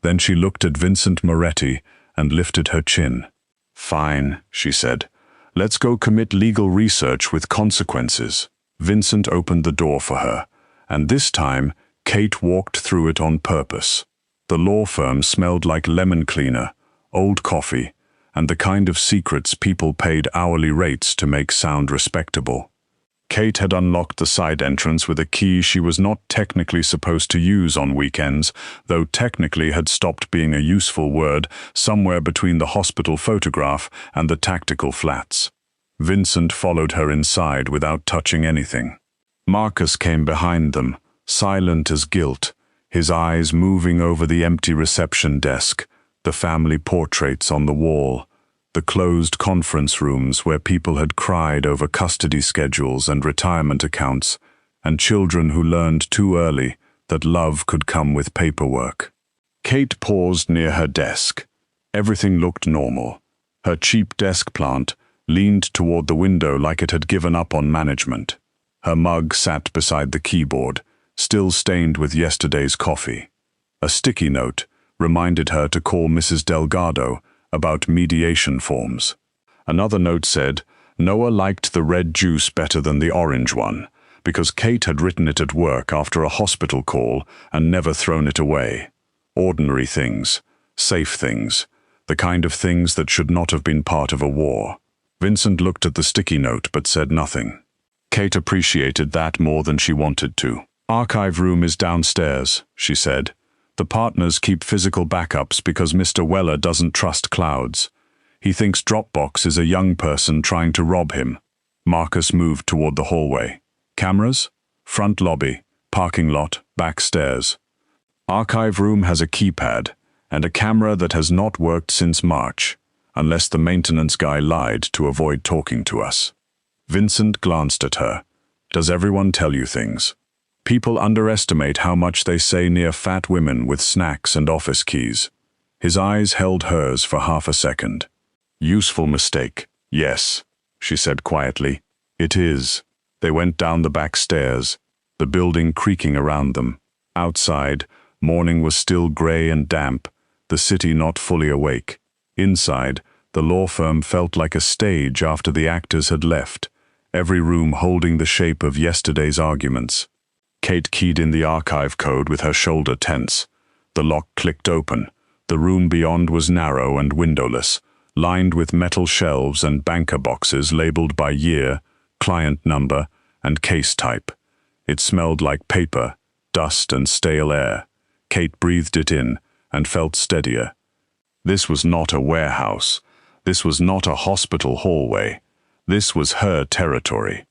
Then she looked at Vincent Moretti and lifted her chin. Fine, she said. Let's go commit legal research with consequences. Vincent opened the door for her, and this time Kate walked through it on purpose. The law firm smelled like lemon cleaner, old coffee, and the kind of secrets people paid hourly rates to make sound respectable. Kate had unlocked the side entrance with a key she was not technically supposed to use on weekends, though technically had stopped being a useful word somewhere between the hospital photograph and the tactical flats. Vincent followed her inside without touching anything. Marcus came behind them, silent as guilt, his eyes moving over the empty reception desk, the family portraits on the wall, the closed conference rooms where people had cried over custody schedules and retirement accounts, and children who learned too early that love could come with paperwork. Kate paused near her desk. Everything looked normal. Her cheap desk plant leaned toward the window like it had given up on management. Her mug sat beside the keyboard, still stained with yesterday's coffee. A sticky note reminded her to call Mrs. Delgado about mediation forms. Another note said, Noah liked the red juice better than the orange one, because Kate had written it at work after a hospital call and never thrown it away. Ordinary things, safe things, the kind of things that should not have been part of a war. Vincent looked at the sticky note but said nothing. Kate appreciated that more than she wanted to. Archive room is downstairs, she said. The partners keep physical backups because Mr. Weller doesn't trust clouds. He thinks Dropbox is a young person trying to rob him. Marcus moved toward the hallway. Cameras? Front lobby, parking lot, back stairs. Archive room has a keypad and a camera that has not worked since March, unless the maintenance guy lied to avoid talking to us. Vincent glanced at her. Does everyone tell you things? People underestimate how much they say near fat women with snacks and office keys. His eyes held hers for half a second. Useful mistake. Yes, she said quietly. It is. They went down the back stairs, the building creaking around them. Outside, morning was still gray and damp, the city not fully awake. Inside, the law firm felt like a stage after the actors had left, every room holding the shape of yesterday's arguments. Kate keyed in the archive code with her shoulder tense. The lock clicked open. The room beyond was narrow and windowless, lined with metal shelves and banker boxes labeled by year, client number, and case type. It smelled like paper, dust, and stale air. Kate breathed it in and felt steadier. This was not a warehouse. This was not a hospital hallway. This was her territory.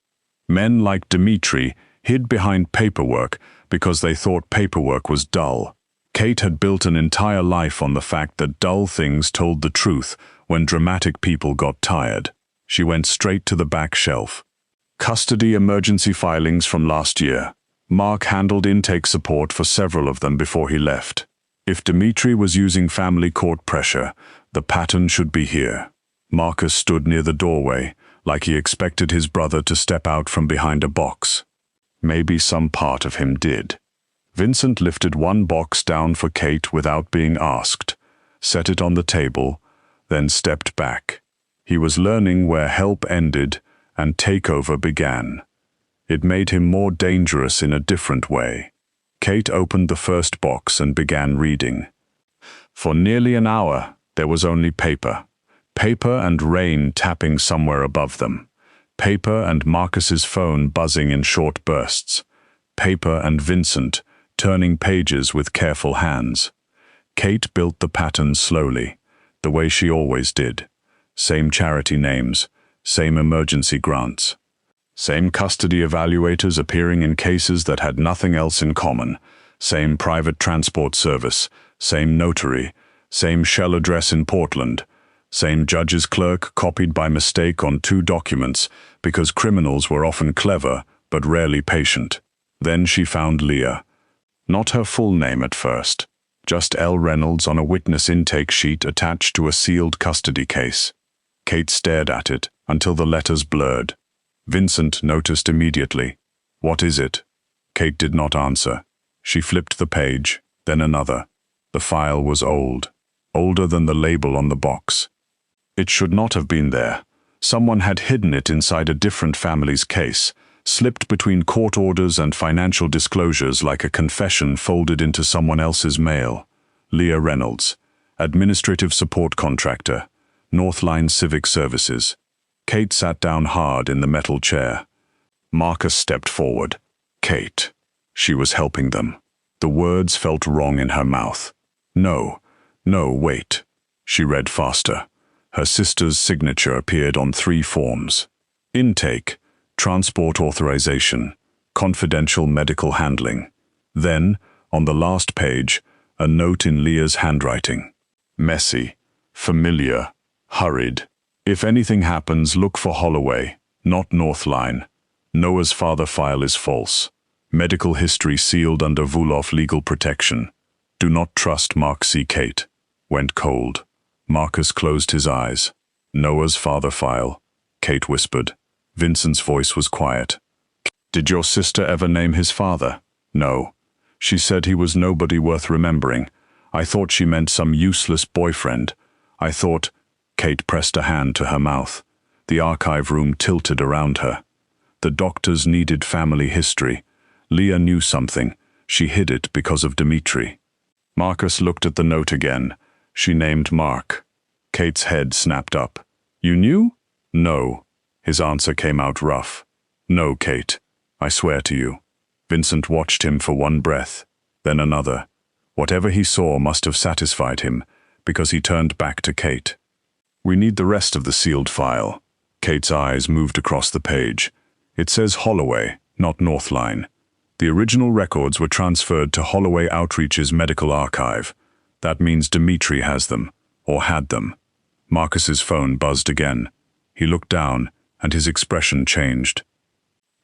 Men like Dmitri hid behind paperwork because they thought paperwork was dull. Kate had built an entire life on the fact that dull things told the truth when dramatic people got tired. She went straight to the back shelf. Custody emergency filings from last year. Mark handled intake support for several of them before he left. If Dmitri was using family court pressure, the pattern should be here. Marcus stood near the doorway, like he expected his brother to step out from behind a box. Maybe some part of him did. Vincent lifted one box down for Kate without being asked, set it on the table, then stepped back. He was learning where help ended and takeover began. It made him more dangerous in a different way. Kate opened the first box and began reading. For nearly an hour, There was only paper. Paper and rain tapping somewhere above them. Paper and Marcus's phone buzzing in short bursts. Paper and Vincent turning pages with careful hands. Kate built the pattern slowly, the way she always did. Same charity names, same emergency grants. Same custody evaluators appearing in cases that had nothing else in common. Same private transport service, same notary, same shell address in Portland. Same judge's clerk copied by mistake on 2 documents because criminals were often clever but rarely patient. Then she found Leah. Not her full name at first, just L. Reynolds on a witness intake sheet attached to a sealed custody case. Kate stared at it until the letters blurred. Vincent noticed immediately. "What is it?" Kate did not answer. She flipped the page, then another. The file was old, older than the label on the box. It should not have been there. Someone had hidden it inside a different family's case, slipped between court orders and financial disclosures like a confession folded into someone else's mail. Leah Reynolds, administrative support contractor, Northline Civic Services. Kate sat down hard in the metal chair. Marcus stepped forward. Kate. She was helping them. The words felt wrong in her mouth. No, wait. She read faster. Her sister's signature appeared on 3 forms. Intake, transport authorization, confidential medical handling. Then, on the last page, a note in Leah's handwriting. Messy, familiar, hurried. If anything happens, look for Holloway, not Northline. Noah's father file is false. Medical history sealed under Vulov legal protection. Do not trust Mark C. Kate. Went cold. Marcus closed his eyes. Noah's father file. Kate whispered. Vincent's voice was quiet. Did your sister ever name his father? No. She said he was nobody worth remembering. I thought she meant some useless boyfriend. I thought... Kate pressed a hand to her mouth. The archive room tilted around her. The doctors needed family history. Leah knew something. She hid it because of Dmitri. Marcus looked at the note again. She named Mark. Kate's head snapped up. You knew? No. His answer came out rough. No, Kate. I swear to you. Vincent watched him for one breath, then another. Whatever he saw must have satisfied him, because he turned back to Kate. We need the rest of the sealed file. Kate's eyes moved across the page. It says Holloway, not Northline. The original records were transferred to Holloway Outreach's medical archive. That means Dmitri has them, or had them. Marcus's phone buzzed again. He looked down, and his expression changed.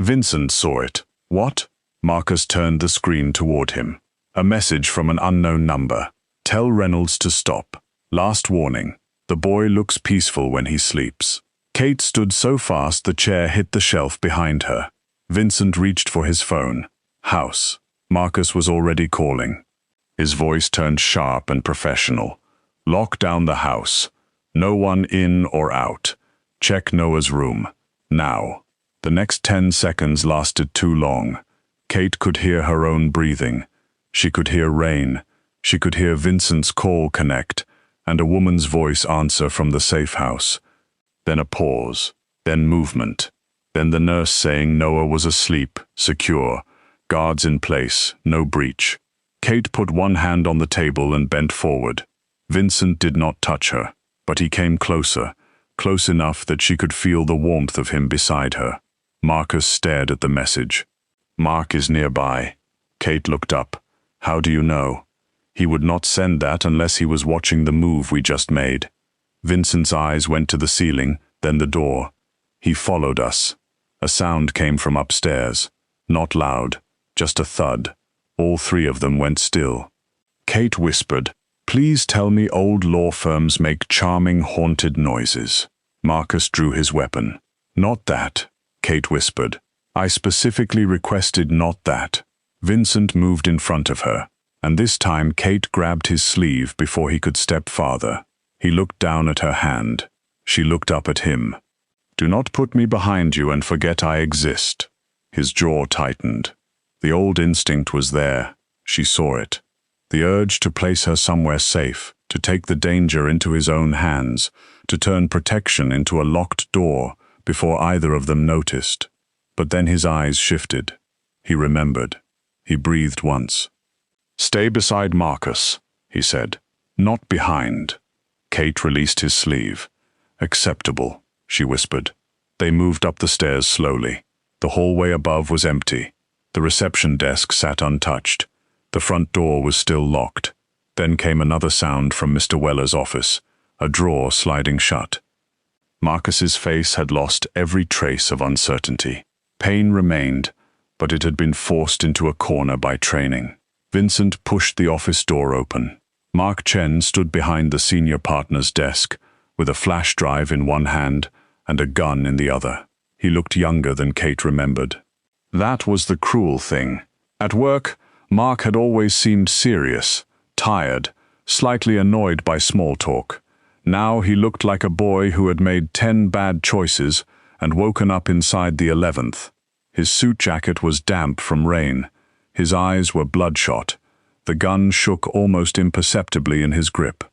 Vincent saw it. What? Marcus turned the screen toward him. A message from an unknown number. Tell Reynolds to stop. Last warning. The boy looks peaceful when he sleeps. Kate stood so fast the chair hit the shelf behind her. Vincent reached for his phone. House. Marcus was already calling. His voice turned sharp and professional. Lock down the house. No one in or out. Check Noah's room. Now. The next 10 seconds lasted too long. Kate could hear her own breathing. She could hear rain. She could hear Vincent's call connect, and a woman's voice answer from the safe house. Then a pause. Then movement. Then the nurse saying Noah was asleep, secure. Guards in place, no breach. Kate put one hand on the table and bent forward. Vincent did not touch her, but he came closer, close enough that she could feel the warmth of him beside her. Marcus stared at the message. Mark is nearby. Kate looked up. How do you know? He would not send that unless he was watching the move we just made. Vincent's eyes went to the ceiling, then the door. He followed us. A sound came from upstairs. Not loud, just a thud. All 3 of them went still. Kate whispered, Please tell me old law firms make charming haunted noises. Marcus drew his weapon. Not that, Kate whispered. I specifically requested not that. Vincent moved in front of her, and this time Kate grabbed his sleeve before he could step farther. He looked down at her hand. She looked up at him. Do not put me behind you and forget I exist. His jaw tightened. The old instinct was there. She saw it. The urge to place her somewhere safe, to take the danger into his own hands, to turn protection into a locked door before either of them noticed. But then his eyes shifted. He remembered. He breathed once. "Stay beside Marcus," he said. "Not behind." Kate released his sleeve. "Acceptable," she whispered. They moved up the stairs slowly. The hallway above was empty. The reception desk sat untouched. The front door was still locked. Then came another sound from Mr. Weller's office, a drawer sliding shut. Marcus's face had lost every trace of uncertainty. Pain remained, but it had been forced into a corner by training. Vincent pushed the office door open. Mark Chen stood behind the senior partner's desk, with a flash drive in one hand and a gun in the other. He looked younger than Kate remembered. That was the cruel thing. At work, Mark had always seemed serious, tired, slightly annoyed by small talk. Now he looked like a boy who had made 10 bad choices and woken up inside the 11th. His suit jacket was damp from rain. His eyes were bloodshot. The gun shook almost imperceptibly in his grip.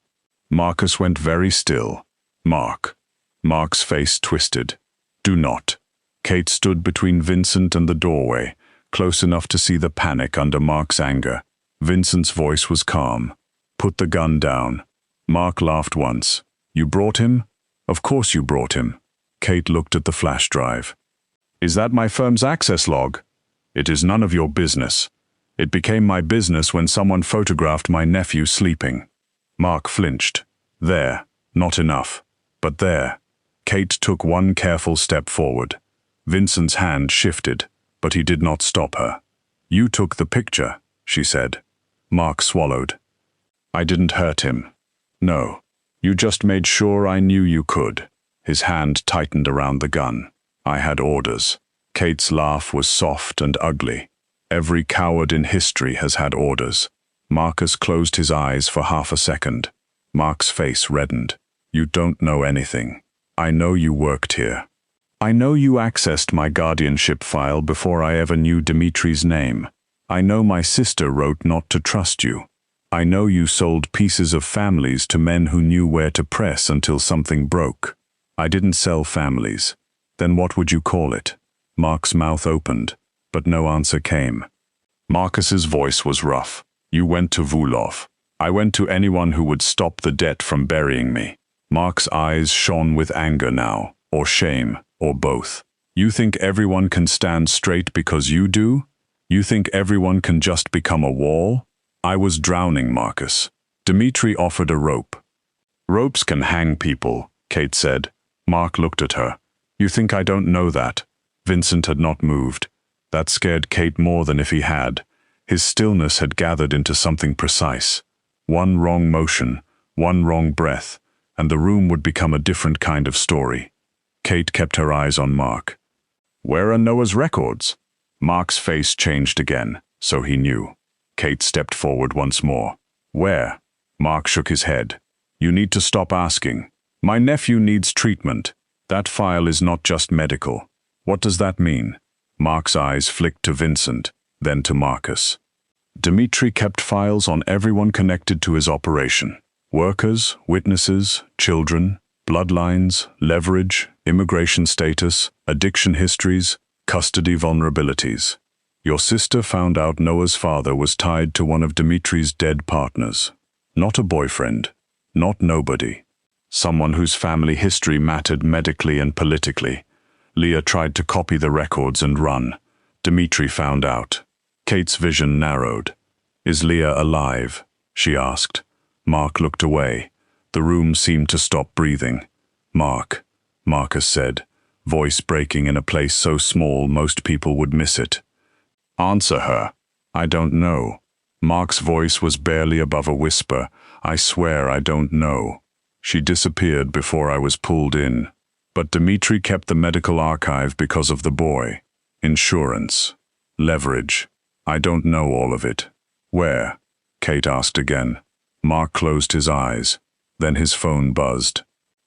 Marcus went very still. "Mark." Mark's face twisted. "Do not." Kate stood between Vincent and the doorway, close enough to see the panic under Mark's anger. Vincent's voice was calm. "Put the gun down." Mark laughed once. "You brought him?" "Of course you brought him." Kate looked at the flash drive. "Is that my firm's access log?" "It is none of your business. It became my business when someone photographed my nephew sleeping." Mark flinched. "There. Not enough. But there." Kate took one careful step forward. Vincent's hand shifted, but he did not stop her. "You took the picture," she said. Mark swallowed. "I didn't hurt him." "No. You just made sure I knew you could." His hand tightened around the gun. "I had orders." Kate's laugh was soft and ugly. Every coward in history has had orders. Marcus closed his eyes for half a second. Mark's face reddened. "You don't know anything. I know you worked here. I know you accessed my guardianship file before I ever knew Dmitri's name. I know my sister wrote not to trust you. I know you sold pieces of families to men who knew where to press until something broke. I didn't sell families. Then what would you call it?" Mark's mouth opened, but no answer came. Marcus's voice was rough. "You went to Vulov. I went to anyone who would stop the debt from burying me." Mark's eyes shone with anger now, or shame, or both. "You think everyone can stand straight because you do? You think everyone can just become a wall?" "I was drowning, Marcus." Dmitri offered a rope. "Ropes can hang people," Kate said. Mark looked at her. "You think I don't know that?" Vincent had not moved. That scared Kate more than if he had. His stillness had gathered into something precise. One wrong motion, one wrong breath, and the room would become a different kind of story. Kate kept her eyes on Mark. "Where are Noah's records?" Mark's face changed again, so he knew. Kate stepped forward once more. "Where?" Mark shook his head. "You need to stop asking. My nephew needs treatment. That file is not just medical." "What does that mean?" Mark's eyes flicked to Vincent, then to Marcus. "Dmitri kept files on everyone connected to his operation. Workers, witnesses, children, bloodlines, leverage, immigration status, addiction histories, custody vulnerabilities. Your sister found out Noah's father was tied to one of Dmitri's dead partners. Not a boyfriend, not nobody. Someone whose family history mattered medically and politically. Leah tried to copy the records and run. Dmitri found out." Kate's vision narrowed. "Is Leah alive?" she asked. Mark looked away. The room seemed to stop breathing. "Mark," Marcus said, voice breaking in a place so small most people would miss it. "Answer her." "I don't know." Mark's voice was barely above a whisper. "I swear I don't know." She disappeared before I was pulled in. But Dmitri kept the medical archive because of the boy. Insurance. Leverage. I don't know all of it. "Where?" Kate asked again. Mark closed his eyes. Then his phone buzzed.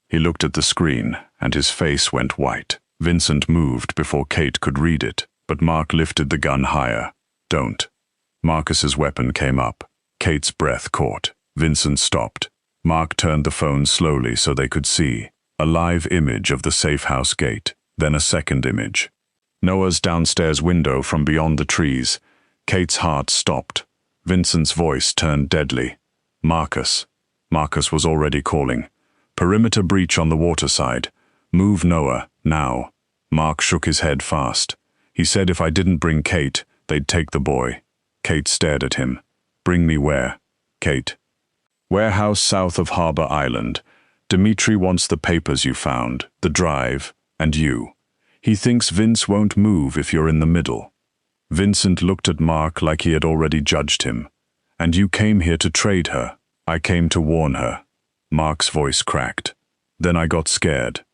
He looked at the screen, and his face went white. Vincent moved before Kate could read it, but Mark lifted the gun higher. "Don't." Marcus's weapon came up. Kate's breath caught. Vincent stopped. Mark turned the phone slowly so they could see. A live image of the safe house gate, then a second image. Noah's downstairs window from beyond the trees. Kate's heart stopped. Vincent's voice turned deadly. Marcus. Marcus was already calling. Perimeter breach on the waterside. Move Noah, now. Mark shook his head fast. He said if I didn't bring Kate, they'd take the boy. Kate stared at him. Bring me where? Kate. Warehouse south of Harbor Island. Dmitri wants the papers you found, the drive, and you. He thinks Vince won't move if you're in the middle. Vincent looked at Mark like he had already judged him. And you came here to trade her. I came to warn her. Mark's voice cracked. Then I got scared.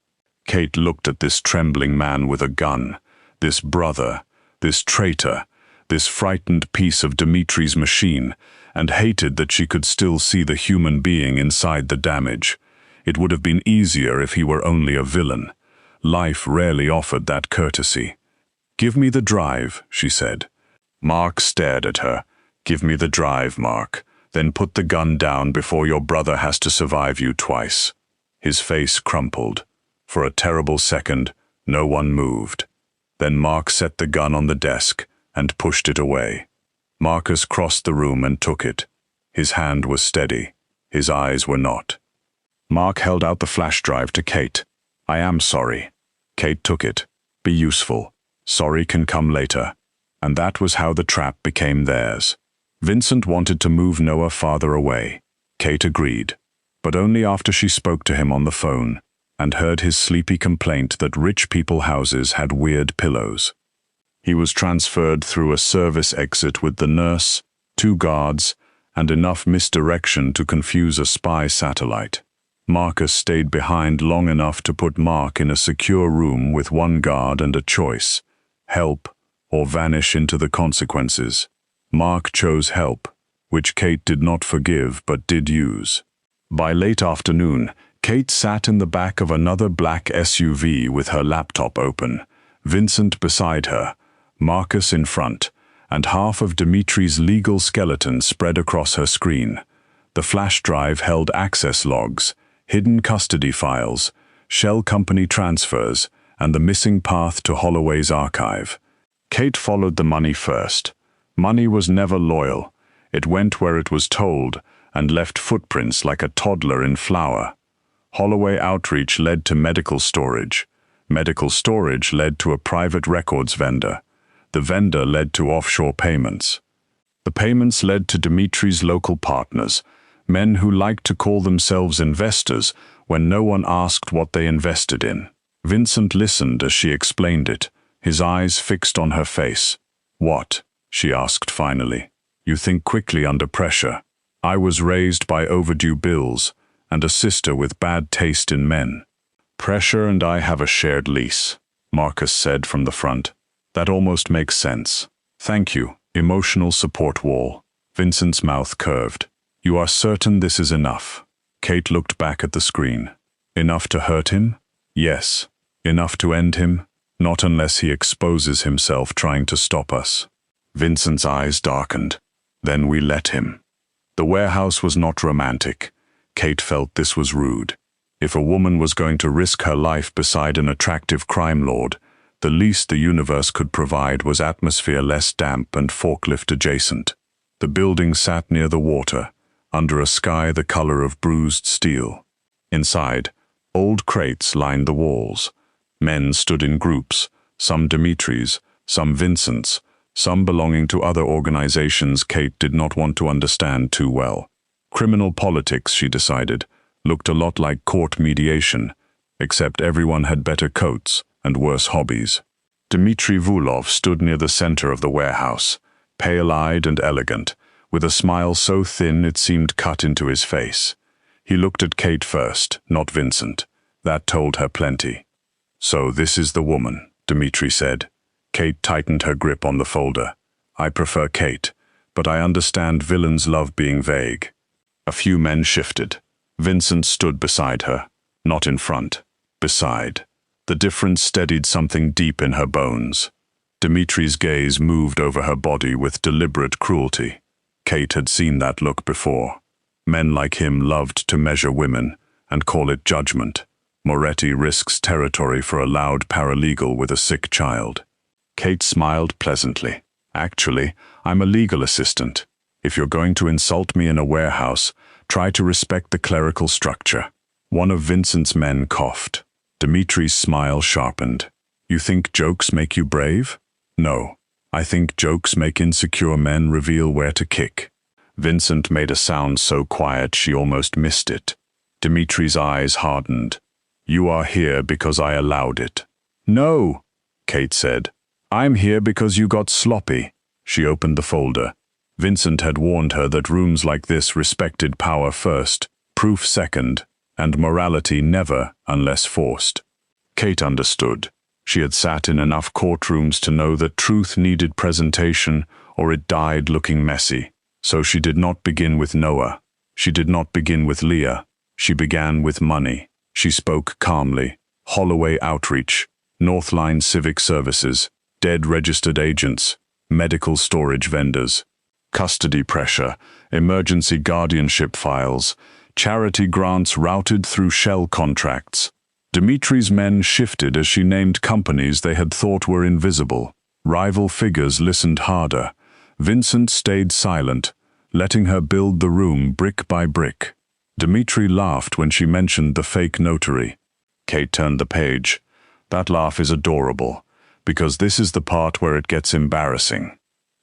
Kate looked at this trembling man with a gun, this brother, this traitor, this frightened piece of Dmitri's machine, and hated that she could still see the human being inside the damage. It would have been easier if he were only a villain. Life rarely offered that courtesy. Give me the drive, she said. Mark stared at her. Give me the drive, Mark. Then put the gun down before your brother has to survive you twice. His face crumpled. For a terrible second, no one moved. Then Mark set the gun on the desk and pushed it away. Marcus crossed the room and took it. His hand was steady. His eyes were not. Mark held out the flash drive to Kate. I am sorry. Kate took it. Be useful. Sorry can come later. And that was how the trap became theirs. Vincent wanted to move Noah farther away. Kate agreed, but only after she spoke to him on the phone and heard his sleepy complaint that rich people houses had weird pillows. He was transferred through a service exit with the nurse, 2 guards, and enough misdirection to confuse a spy satellite. Marcus stayed behind long enough to put Mark in a secure room with 1 guard and a choice: help or vanish into the consequences. Mark chose help, which Kate did not forgive but did use. By late afternoon, Kate sat in the back of another black SUV with her laptop open, Vincent beside her, Marcus in front, and half of Dmitri's legal skeleton spread across her screen. The flash drive held access logs, hidden custody files, shell company transfers, and the missing path to Holloway's archive. Kate followed the money first. Money was never loyal. It went where it was told and left footprints like a toddler in flour. Holloway outreach led to medical storage. Medical storage led to a private records vendor. The vendor led to offshore payments. The payments led to Dmitri's local partners, men who liked to call themselves investors when no one asked what they invested in. Vincent listened as she explained it, his eyes fixed on her face. What? She asked finally. You think quickly under pressure. I was raised by overdue bills and a sister with bad taste in men. Pressure and I have a shared lease, Marcus said from the front. That almost makes sense. Thank you. Emotional support wall. Vincent's mouth curved. You are certain this is enough? Kate looked back at the screen. Enough to hurt him? Yes. Enough to end him? Not unless he exposes himself trying to stop us. Vincent's eyes darkened. Then we let him. The warehouse was not romantic. Kate felt this was rude. If a woman was going to risk her life beside an attractive crime lord, the least the universe could provide was atmosphere less damp and forklift adjacent. The building sat near the water, under a sky the color of bruised steel. Inside, old crates lined the walls. Men stood in groups, some Dmitri's, some Vincent's, some belonging to other organizations Kate did not want to understand too well. Criminal politics, she decided, looked a lot like court mediation, except everyone had better coats and worse hobbies. Dmitri Vulov stood near the center of the warehouse, pale-eyed and elegant, with a smile so thin it seemed cut into his face. He looked at Kate first, not Vincent. That told her plenty. So this is the woman, Dmitri said. Kate tightened her grip on the folder. I prefer Kate, but I understand villains love being vague. A few men shifted. Vincent stood beside her, not in front, beside. The difference steadied something deep in her bones. Dmitri's gaze moved over her body with deliberate cruelty. Kate had seen that look before. Men like him loved to measure women and call it judgment. Moretti risks territory for a loud paralegal with a sick child. Kate smiled pleasantly. Actually, I'm a legal assistant. If you're going to insult me in a warehouse, try to respect the clerical structure. One of Vincent's men coughed. Dmitri's smile sharpened. You think jokes make you brave? No. I think jokes make insecure men reveal where to kick. Vincent made a sound so quiet she almost missed it. Dmitri's eyes hardened. You are here because I allowed it. No, Kate said. I'm here because you got sloppy. She opened the folder. Vincent had warned her that rooms like this respected power first, proof second, and morality never unless forced. Kate understood. She had sat in enough courtrooms to know that truth needed presentation or it died looking messy. So she did not begin with Noah. She did not begin with Leah. She began with money. She spoke calmly. Holloway Outreach, Northline Civic Services, dead registered agents, medical storage vendors, custody pressure, emergency guardianship files, charity grants routed through shell contracts. Dmitri's men shifted as she named companies they had thought were invisible. Rival figures listened harder. Vincent stayed silent, letting her build the room brick by brick. Dmitri laughed when she mentioned the fake notary. Kate turned the page. That laugh is adorable, because this is the part where it gets embarrassing.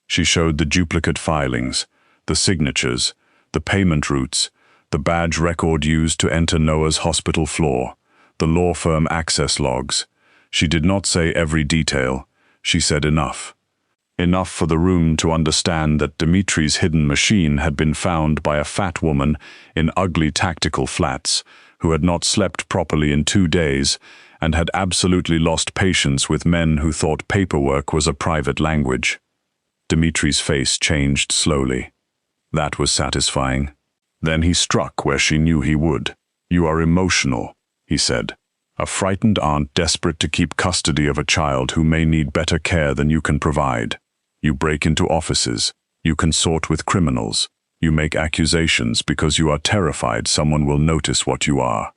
She showed the duplicate filings, the signatures, the payment routes, the badge record used to enter Noah's hospital floor, the law firm access logs. She did not say every detail. She said enough. Enough for the room to understand that Dmitri's hidden machine had been found by a fat woman in ugly tactical flats who had not slept properly in 2 days and had absolutely lost patience with men who thought paperwork was a private language. Dmitri's face changed slowly. That was satisfying. Then he struck where she knew he would. You are emotional, he said. A frightened aunt desperate to keep custody of a child who may need better care than you can provide. You break into offices. You consort with criminals. You make accusations because you are terrified someone will notice what you are.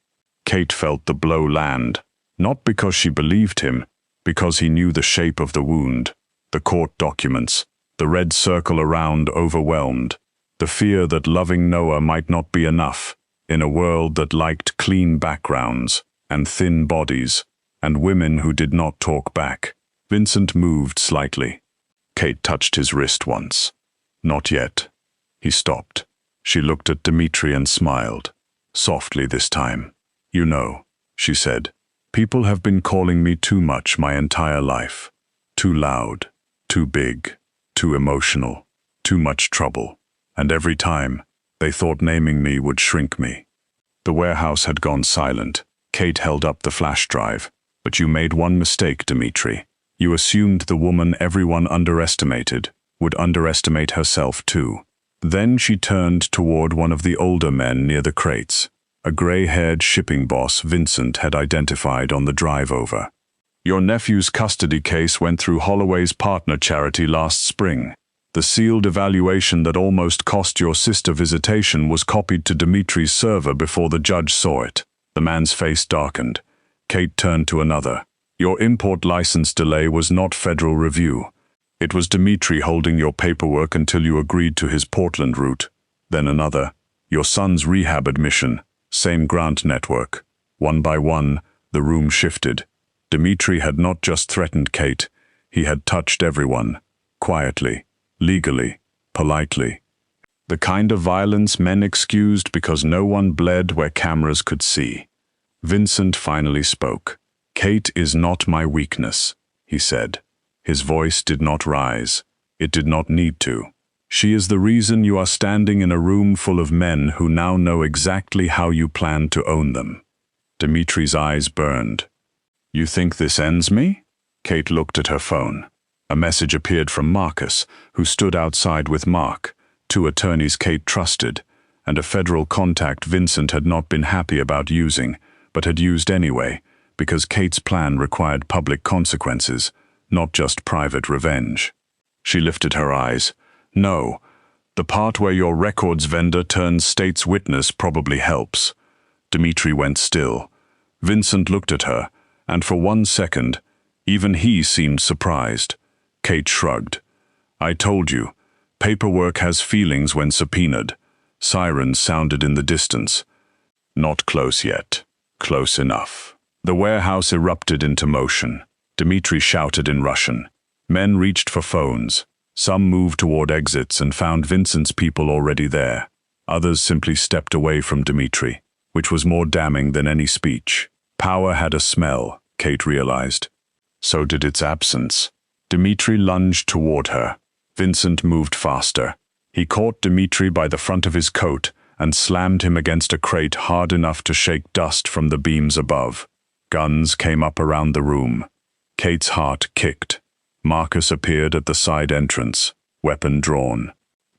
Kate felt the blow land, not because she believed him, because he knew the shape of the wound, the court documents, the red circle around overwhelmed, the fear that loving Noah might not be enough in a world that liked clean backgrounds and thin bodies and women who did not talk back. Vincent moved slightly. Kate touched his wrist once. Not yet. He stopped. She looked at Dmitri and smiled. Softly this time. You know, she said, people have been calling me too much my entire life. Too loud, too big, too emotional, too much trouble. And every time, they thought naming me would shrink me. The warehouse had gone silent. Kate held up the flash drive. But you made one mistake, Dmitri. You assumed the woman everyone underestimated would underestimate herself too. Then she turned toward one of the older men near the crates, a gray-haired shipping boss Vincent had identified on the drive over. Your nephew's custody case went through Holloway's partner charity last spring. The sealed evaluation that almost cost your sister visitation was copied to Dmitri's server before the judge saw it. The man's face darkened. Kate turned to another. Your import license delay was not federal review. It was Dmitri holding your paperwork until you agreed to his Portland route. Then another. Your son's rehab admission. Same grant network. One by one, the room shifted. Dmitri had not just threatened Kate. He had touched everyone. Quietly, legally, politely. The kind of violence men excused because no one bled where cameras could see. Vincent finally spoke. Kate is not my weakness, he said. His voice did not rise. It did not need to. She is the reason you are standing in a room full of men who now know exactly how you plan to own them. Dmitri's eyes burned. You think this ends me? Kate looked at her phone. A message appeared from Marcus, who stood outside with Mark, 2 attorneys Kate trusted, and a federal contact Vincent had not been happy about using, but had used anyway, because Kate's plan required public consequences, not just private revenge. She lifted her eyes. No, The part where your records vendor turns state's witness probably helps. Dmitri went still. Vincent looked at her, and for 1 second, even he seemed surprised. Kate shrugged. I told you, paperwork has feelings when subpoenaed. Sirens sounded in the distance. Not close yet. Close enough. The warehouse erupted into motion. Dmitri shouted in Russian. Men reached for phones. Some moved toward exits and found Vincent's people already there. Others simply stepped away from Dmitri, which was more damning than any speech. Power had a smell, Kate realized. So did its absence. Dmitri lunged toward her. Vincent moved faster. He caught Dmitri by the front of his coat and slammed him against a crate hard enough to shake dust from the beams above. Guns came up around the room. Kate's heart kicked. Marcus appeared at the side entrance, weapon drawn.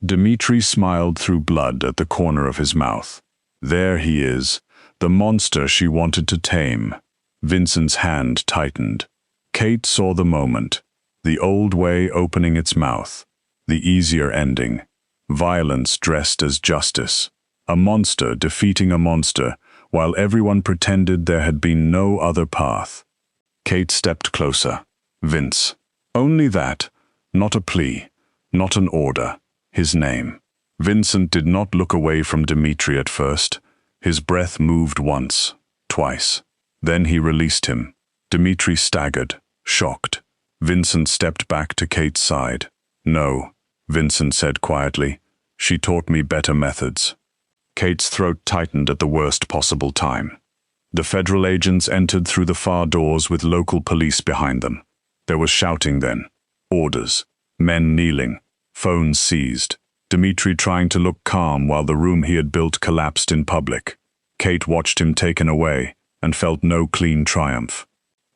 Dmitri smiled through blood at the corner of his mouth. There he is, the monster she wanted to tame. Vincent's hand tightened. Kate saw the moment, the old way opening its mouth, the easier ending. Violence dressed as justice. A monster defeating a monster, while everyone pretended there had been no other path. Kate stepped closer. Vince. Only that, not a plea, not an order, his name. Vincent did not look away from Dmitri at first. His breath moved once, twice. Then he released him. Dmitri staggered, shocked. Vincent stepped back to Kate's side. No, Vincent said quietly. She taught me better methods. Kate's throat tightened at the worst possible time. The federal agents entered through the far doors with local police behind them. There was shouting then. Orders. Men kneeling. Phones seized. Dmitri trying to look calm while the room he had built collapsed in public. Kate watched him taken away and felt no clean triumph.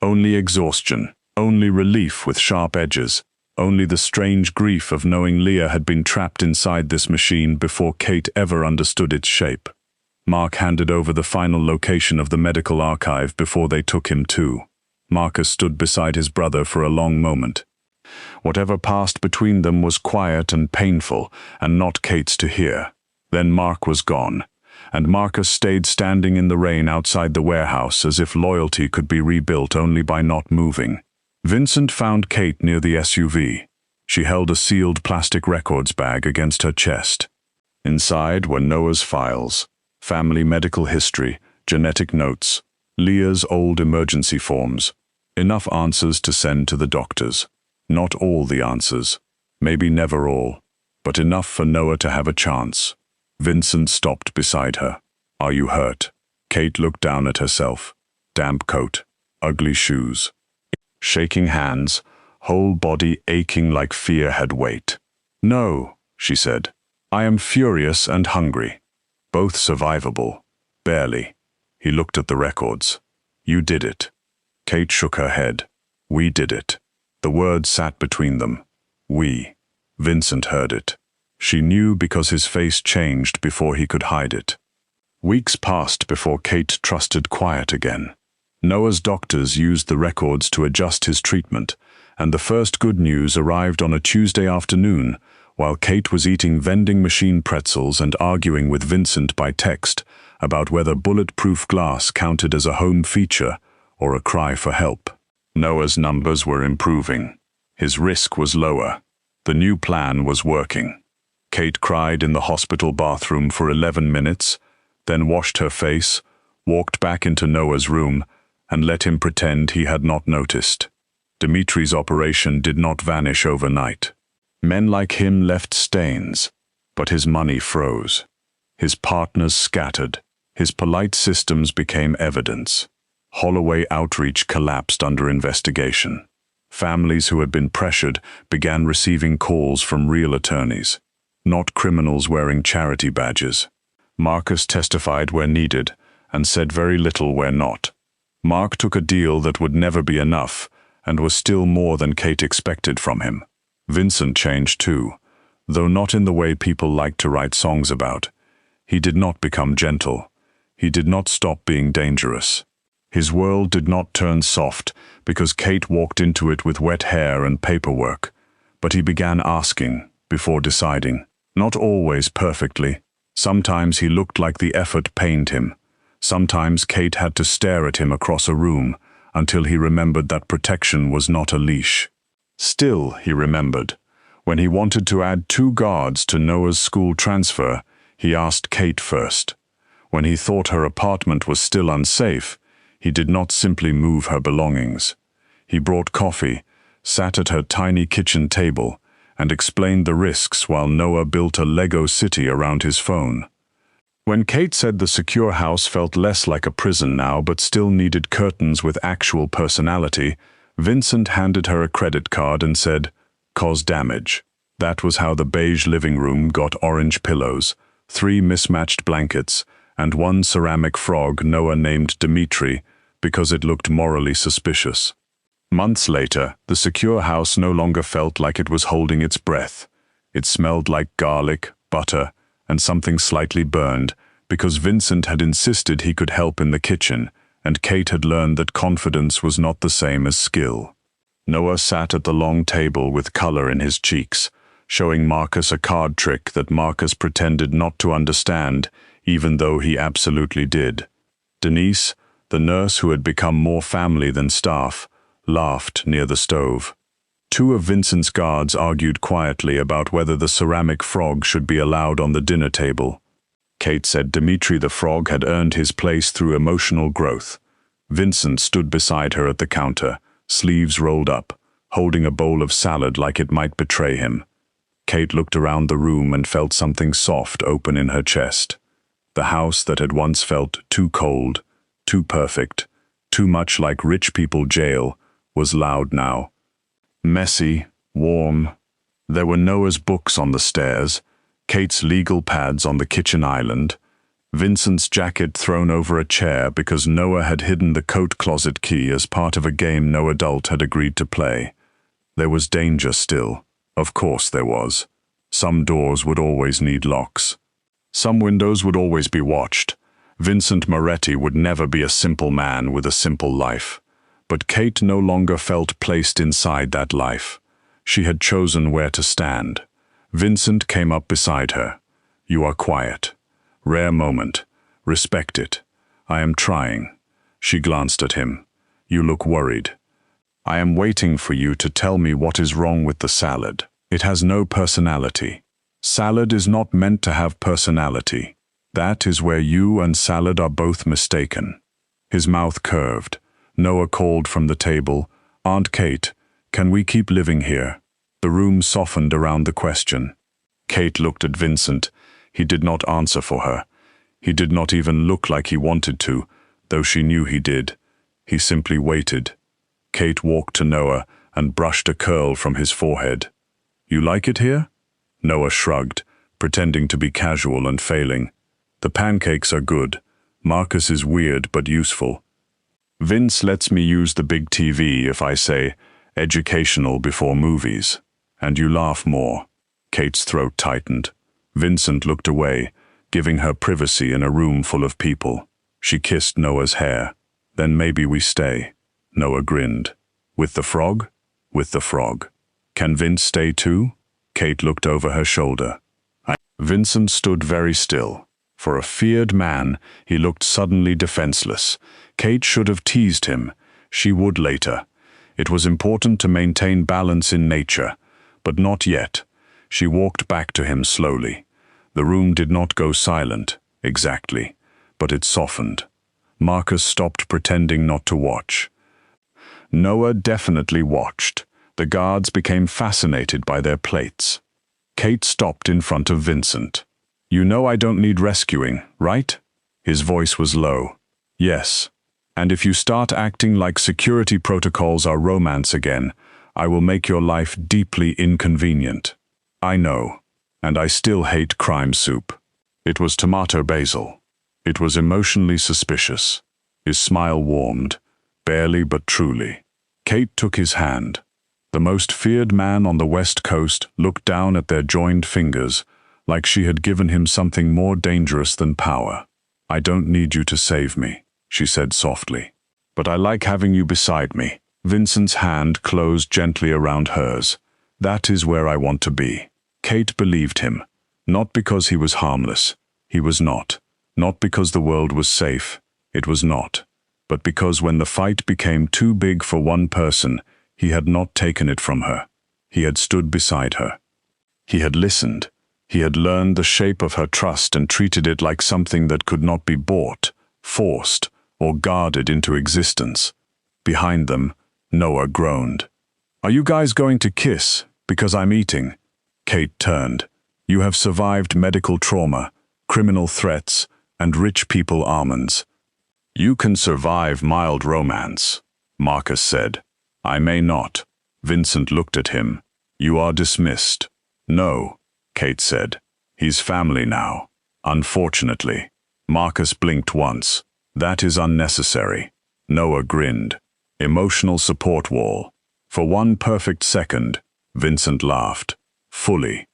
Only exhaustion. Only relief with sharp edges. Only the strange grief of knowing Leah had been trapped inside this machine before Kate ever understood its shape. Mark handed over the final location of the medical archive before they took him too. Marcus stood beside his brother for a long moment. Whatever passed between them was quiet and painful, and not Kate's to hear. Then Mark was gone, and Marcus stayed standing in the rain outside the warehouse as if loyalty could be rebuilt only by not moving. Vincent found Kate near the SUV. She held a sealed plastic records bag against her chest. Inside were Noah's files, family medical history, genetic notes, Leah's old emergency forms. Enough answers to send to the doctors. Not all the answers. Maybe never all. But enough for Noah to have a chance. Vincent stopped beside her. Are you hurt? Kate looked down at herself. Damp coat. Ugly shoes. Shaking hands. Whole body aching like fear had weight. No, she said. I am furious and hungry. Both survivable. Barely. He looked at the records. You did it. Kate shook her head. We did it. The word sat between them. We. Vincent heard it. She knew because his face changed before he could hide it. Weeks passed before Kate trusted quiet again. Noah's doctors used the records to adjust his treatment, and the first good news arrived on a Tuesday afternoon, while Kate was eating vending machine pretzels and arguing with Vincent by text about whether bulletproof glass counted as a home feature or a cry for help. Noah's numbers were improving. His risk was lower. The new plan was working. Kate cried in the hospital bathroom for 11 minutes, then washed her face, walked back into Noah's room, and let him pretend he had not noticed. Dmitri's operation did not vanish overnight. Men like him left stains, but his money froze. His partners scattered. His polite systems became evidence. Holloway Outreach collapsed under investigation. Families who had been pressured began receiving calls from real attorneys, not criminals wearing charity badges. Marcus testified where needed and said very little where not. Mark took a deal that would never be enough and was still more than Kate expected from him. Vincent changed too, though not in the way people like to write songs about. He did not become gentle. He did not stop being dangerous. His world did not turn soft because Kate walked into it with wet hair and paperwork, but he began asking before deciding. Not always perfectly. Sometimes he looked like the effort pained him. Sometimes Kate had to stare at him across a room until he remembered that protection was not a leash. Still, he remembered, when he wanted to add 2 guards to Noah's school transfer, he asked Kate first. When he thought her apartment was still unsafe, he did not simply move her belongings. He brought coffee, sat at her tiny kitchen table, and explained the risks while Noah built a Lego city around his phone. When Kate said the secure house felt less like a prison now but still needed curtains with actual personality, Vincent handed her a credit card and said, "Cause damage." That was how the beige living room got orange pillows, 3 mismatched blankets, and 1 ceramic frog Noah named Dmitri because it looked morally suspicious. Months later, the secure house no longer felt like it was holding its breath. It smelled like garlic, butter, and something slightly burned because Vincent had insisted he could help in the kitchen, and Kate had learned that confidence was not the same as skill. Noah sat at the long table with color in his cheeks, showing Marcus a card trick that Marcus pretended not to understand, even though he absolutely did. Denise, the nurse who had become more family than staff, laughed near the stove. 2 of Vincent's guards argued quietly about whether the ceramic frog should be allowed on the dinner table. Kate said Dmitri the frog had earned his place through emotional growth. Vincent stood beside her at the counter, sleeves rolled up, holding a bowl of salad like it might betray him. Kate looked around the room and felt something soft open in her chest. The house that had once felt too cold, too perfect, too much like rich people jail, was loud now. Messy, warm. There were Noah's books on the stairs, Kate's legal pads on the kitchen island, Vincent's jacket thrown over a chair because Noah had hidden the coat closet key as part of a game no adult had agreed to play. There was danger still. Of course there was. Some doors would always need locks. Some windows would always be watched. Vincent Moretti would never be a simple man with a simple life. But Kate no longer felt placed inside that life. She had chosen where to stand. Vincent came up beside her. "You are quiet. Rare moment. Respect it. I am trying." She glanced at him. "You look worried. I am waiting for you to tell me what is wrong with the salad. It has no personality. Salad is not meant to have personality. That is where you and salad are both mistaken." His mouth curved. Noah called from the table, "Aunt Kate, can we keep living here?" The room softened around the question. Kate looked at Vincent. He did not answer for her. He did not even look like he wanted to, though she knew he did. He simply waited. Kate walked to Noah and brushed a curl from his forehead. "You like it here?" Noah shrugged, pretending to be casual and failing. "The pancakes are good. Marcus is weird but useful. Vince lets me use the big TV if I say, 'educational before movies.' And you laugh more." Kate's throat tightened. Vincent looked away, giving her privacy in a room full of people. She kissed Noah's hair. "Then maybe we stay." Noah grinned. "With the frog?" "With the frog." "Can Vince stay too?" Kate looked over her shoulder. Vincent stood very still. For a feared man, he looked suddenly defenseless. Kate should have teased him. She would later. It was important to maintain balance in nature, but not yet. She walked back to him slowly. The room did not go silent, exactly, but it softened. Marcus stopped pretending not to watch. Noah definitely watched. The guards became fascinated by their plates. Kate stopped in front of Vincent. "You know I don't need rescuing, right?" His voice was low. "Yes. And if you start acting like security protocols are romance again, I will make your life deeply inconvenient." "I know. And I still hate crime soup." It was tomato basil. It was emotionally suspicious. His smile warmed, barely but truly. Kate took his hand. The most feared man on the West Coast looked down at their joined fingers, like she had given him something more dangerous than power. "I don't need you to save me," she said softly. "But I like having you beside me." Vincent's hand closed gently around hers. "That is where I want to be." Kate believed him. Not because he was harmless. He was not. Not because the world was safe. It was not. But because when the fight became too big for one person, he had not taken it from her. He had stood beside her. He had listened. He had learned the shape of her trust and treated it like something that could not be bought, forced, or guarded into existence. Behind them, Noah groaned. "Are you guys going to kiss? Because I'm eating." Kate turned. "You have survived medical trauma, criminal threats, and rich people almonds. You can survive mild romance," Marcus said. "I may not." Vincent looked at him. "You are dismissed." "No," Kate said. "He's family now. Unfortunately." Marcus blinked once. "That is unnecessary." Noah grinned. "Emotional support wall." For one perfect second, Vincent laughed. Fully.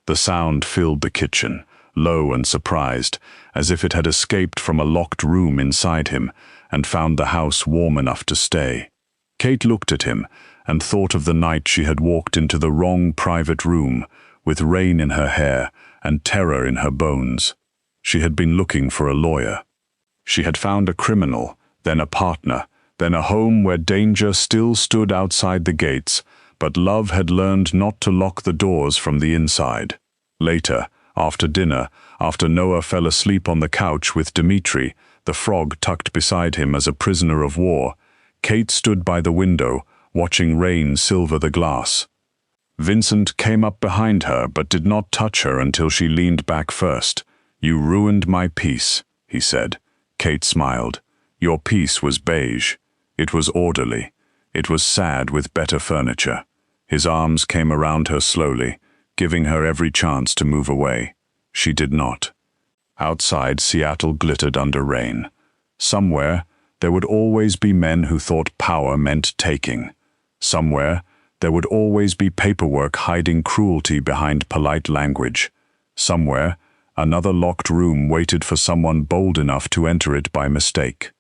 The sound filled the kitchen, low and surprised, as if it had escaped from a locked room inside him and found the house warm enough to stay. Kate looked at him and thought of the night she had walked into the wrong private room, with rain in her hair and terror in her bones. She had been looking for a lawyer. She had found a criminal, then a partner, then a home where danger still stood outside the gates, but love had learned not to lock the doors from the inside. Later, after dinner, after Noah fell asleep on the couch with Dmitri, the frog tucked beside him as a prisoner of war, Kate stood by the window, watching rain silver the glass. Vincent came up behind her but did not touch her until she leaned back first. "You ruined my peace," he said. Kate smiled. "Your peace was beige. It was orderly. It was sad with better furniture." His arms came around her slowly, giving her every chance to move away. She did not. Outside, Seattle glittered under rain. Somewhere, there would always be men who thought power meant taking. Somewhere, there would always be paperwork hiding cruelty behind polite language. Somewhere, another locked room waited for someone bold enough to enter it by mistake.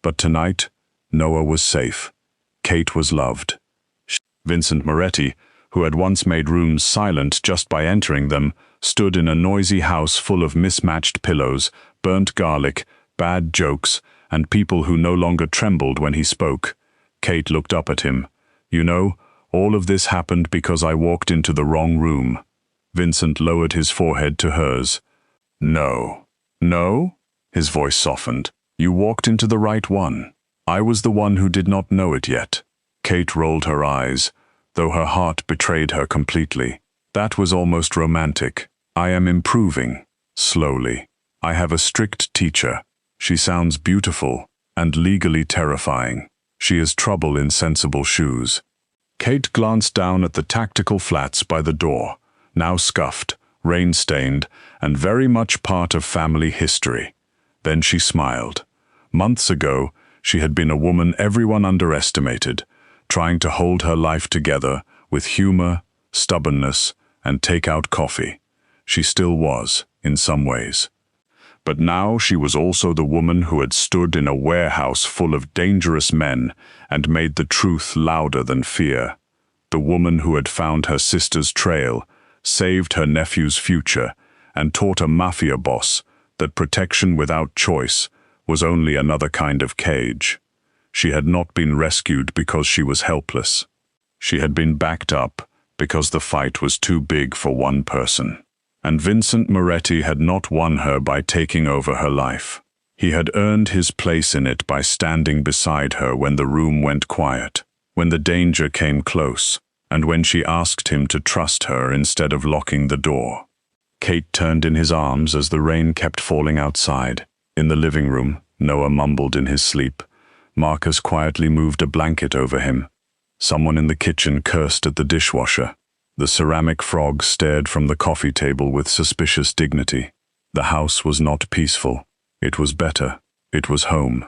But tonight, Noah was safe. Kate was loved. Vincent Moretti, who had once made rooms silent just by entering them, stood in a noisy house full of mismatched pillows, burnt garlic, bad jokes, and people who no longer trembled when he spoke. Kate looked up at him. "You know, all of this happened because I walked into the wrong room." Vincent lowered his forehead to hers. "No." "No?" His voice softened. "You walked into the right one. I was the one who did not know it yet." Kate rolled her eyes, though her heart betrayed her completely. "That was almost romantic. I am improving, slowly. I have a strict teacher. She sounds beautiful and legally terrifying. She is trouble in sensible shoes." Kate glanced down at the tactical flats by the door, now scuffed, rain-stained, and very much part of family history. Then she smiled. Months ago, she had been a woman everyone underestimated, trying to hold her life together with humor, stubbornness, and take-out coffee. She still was, in some ways. But now she was also the woman who had stood in a warehouse full of dangerous men and made the truth louder than fear. The woman who had found her sister's trail, saved her nephew's future, and taught a mafia boss that protection without choice was only another kind of cage. She had not been rescued because she was helpless. She had been backed up because the fight was too big for one person. And Vincent Moretti had not won her by taking over her life. He had earned his place in it by standing beside her when the room went quiet, when the danger came close, and when she asked him to trust her instead of locking the door. Kate turned in his arms as the rain kept falling outside. In the living room, Noah mumbled in his sleep. Marcus quietly moved a blanket over him. Someone in the kitchen cursed at the dishwasher. The ceramic frog stared from the coffee table with suspicious dignity. The house was not peaceful. It was better. It was home.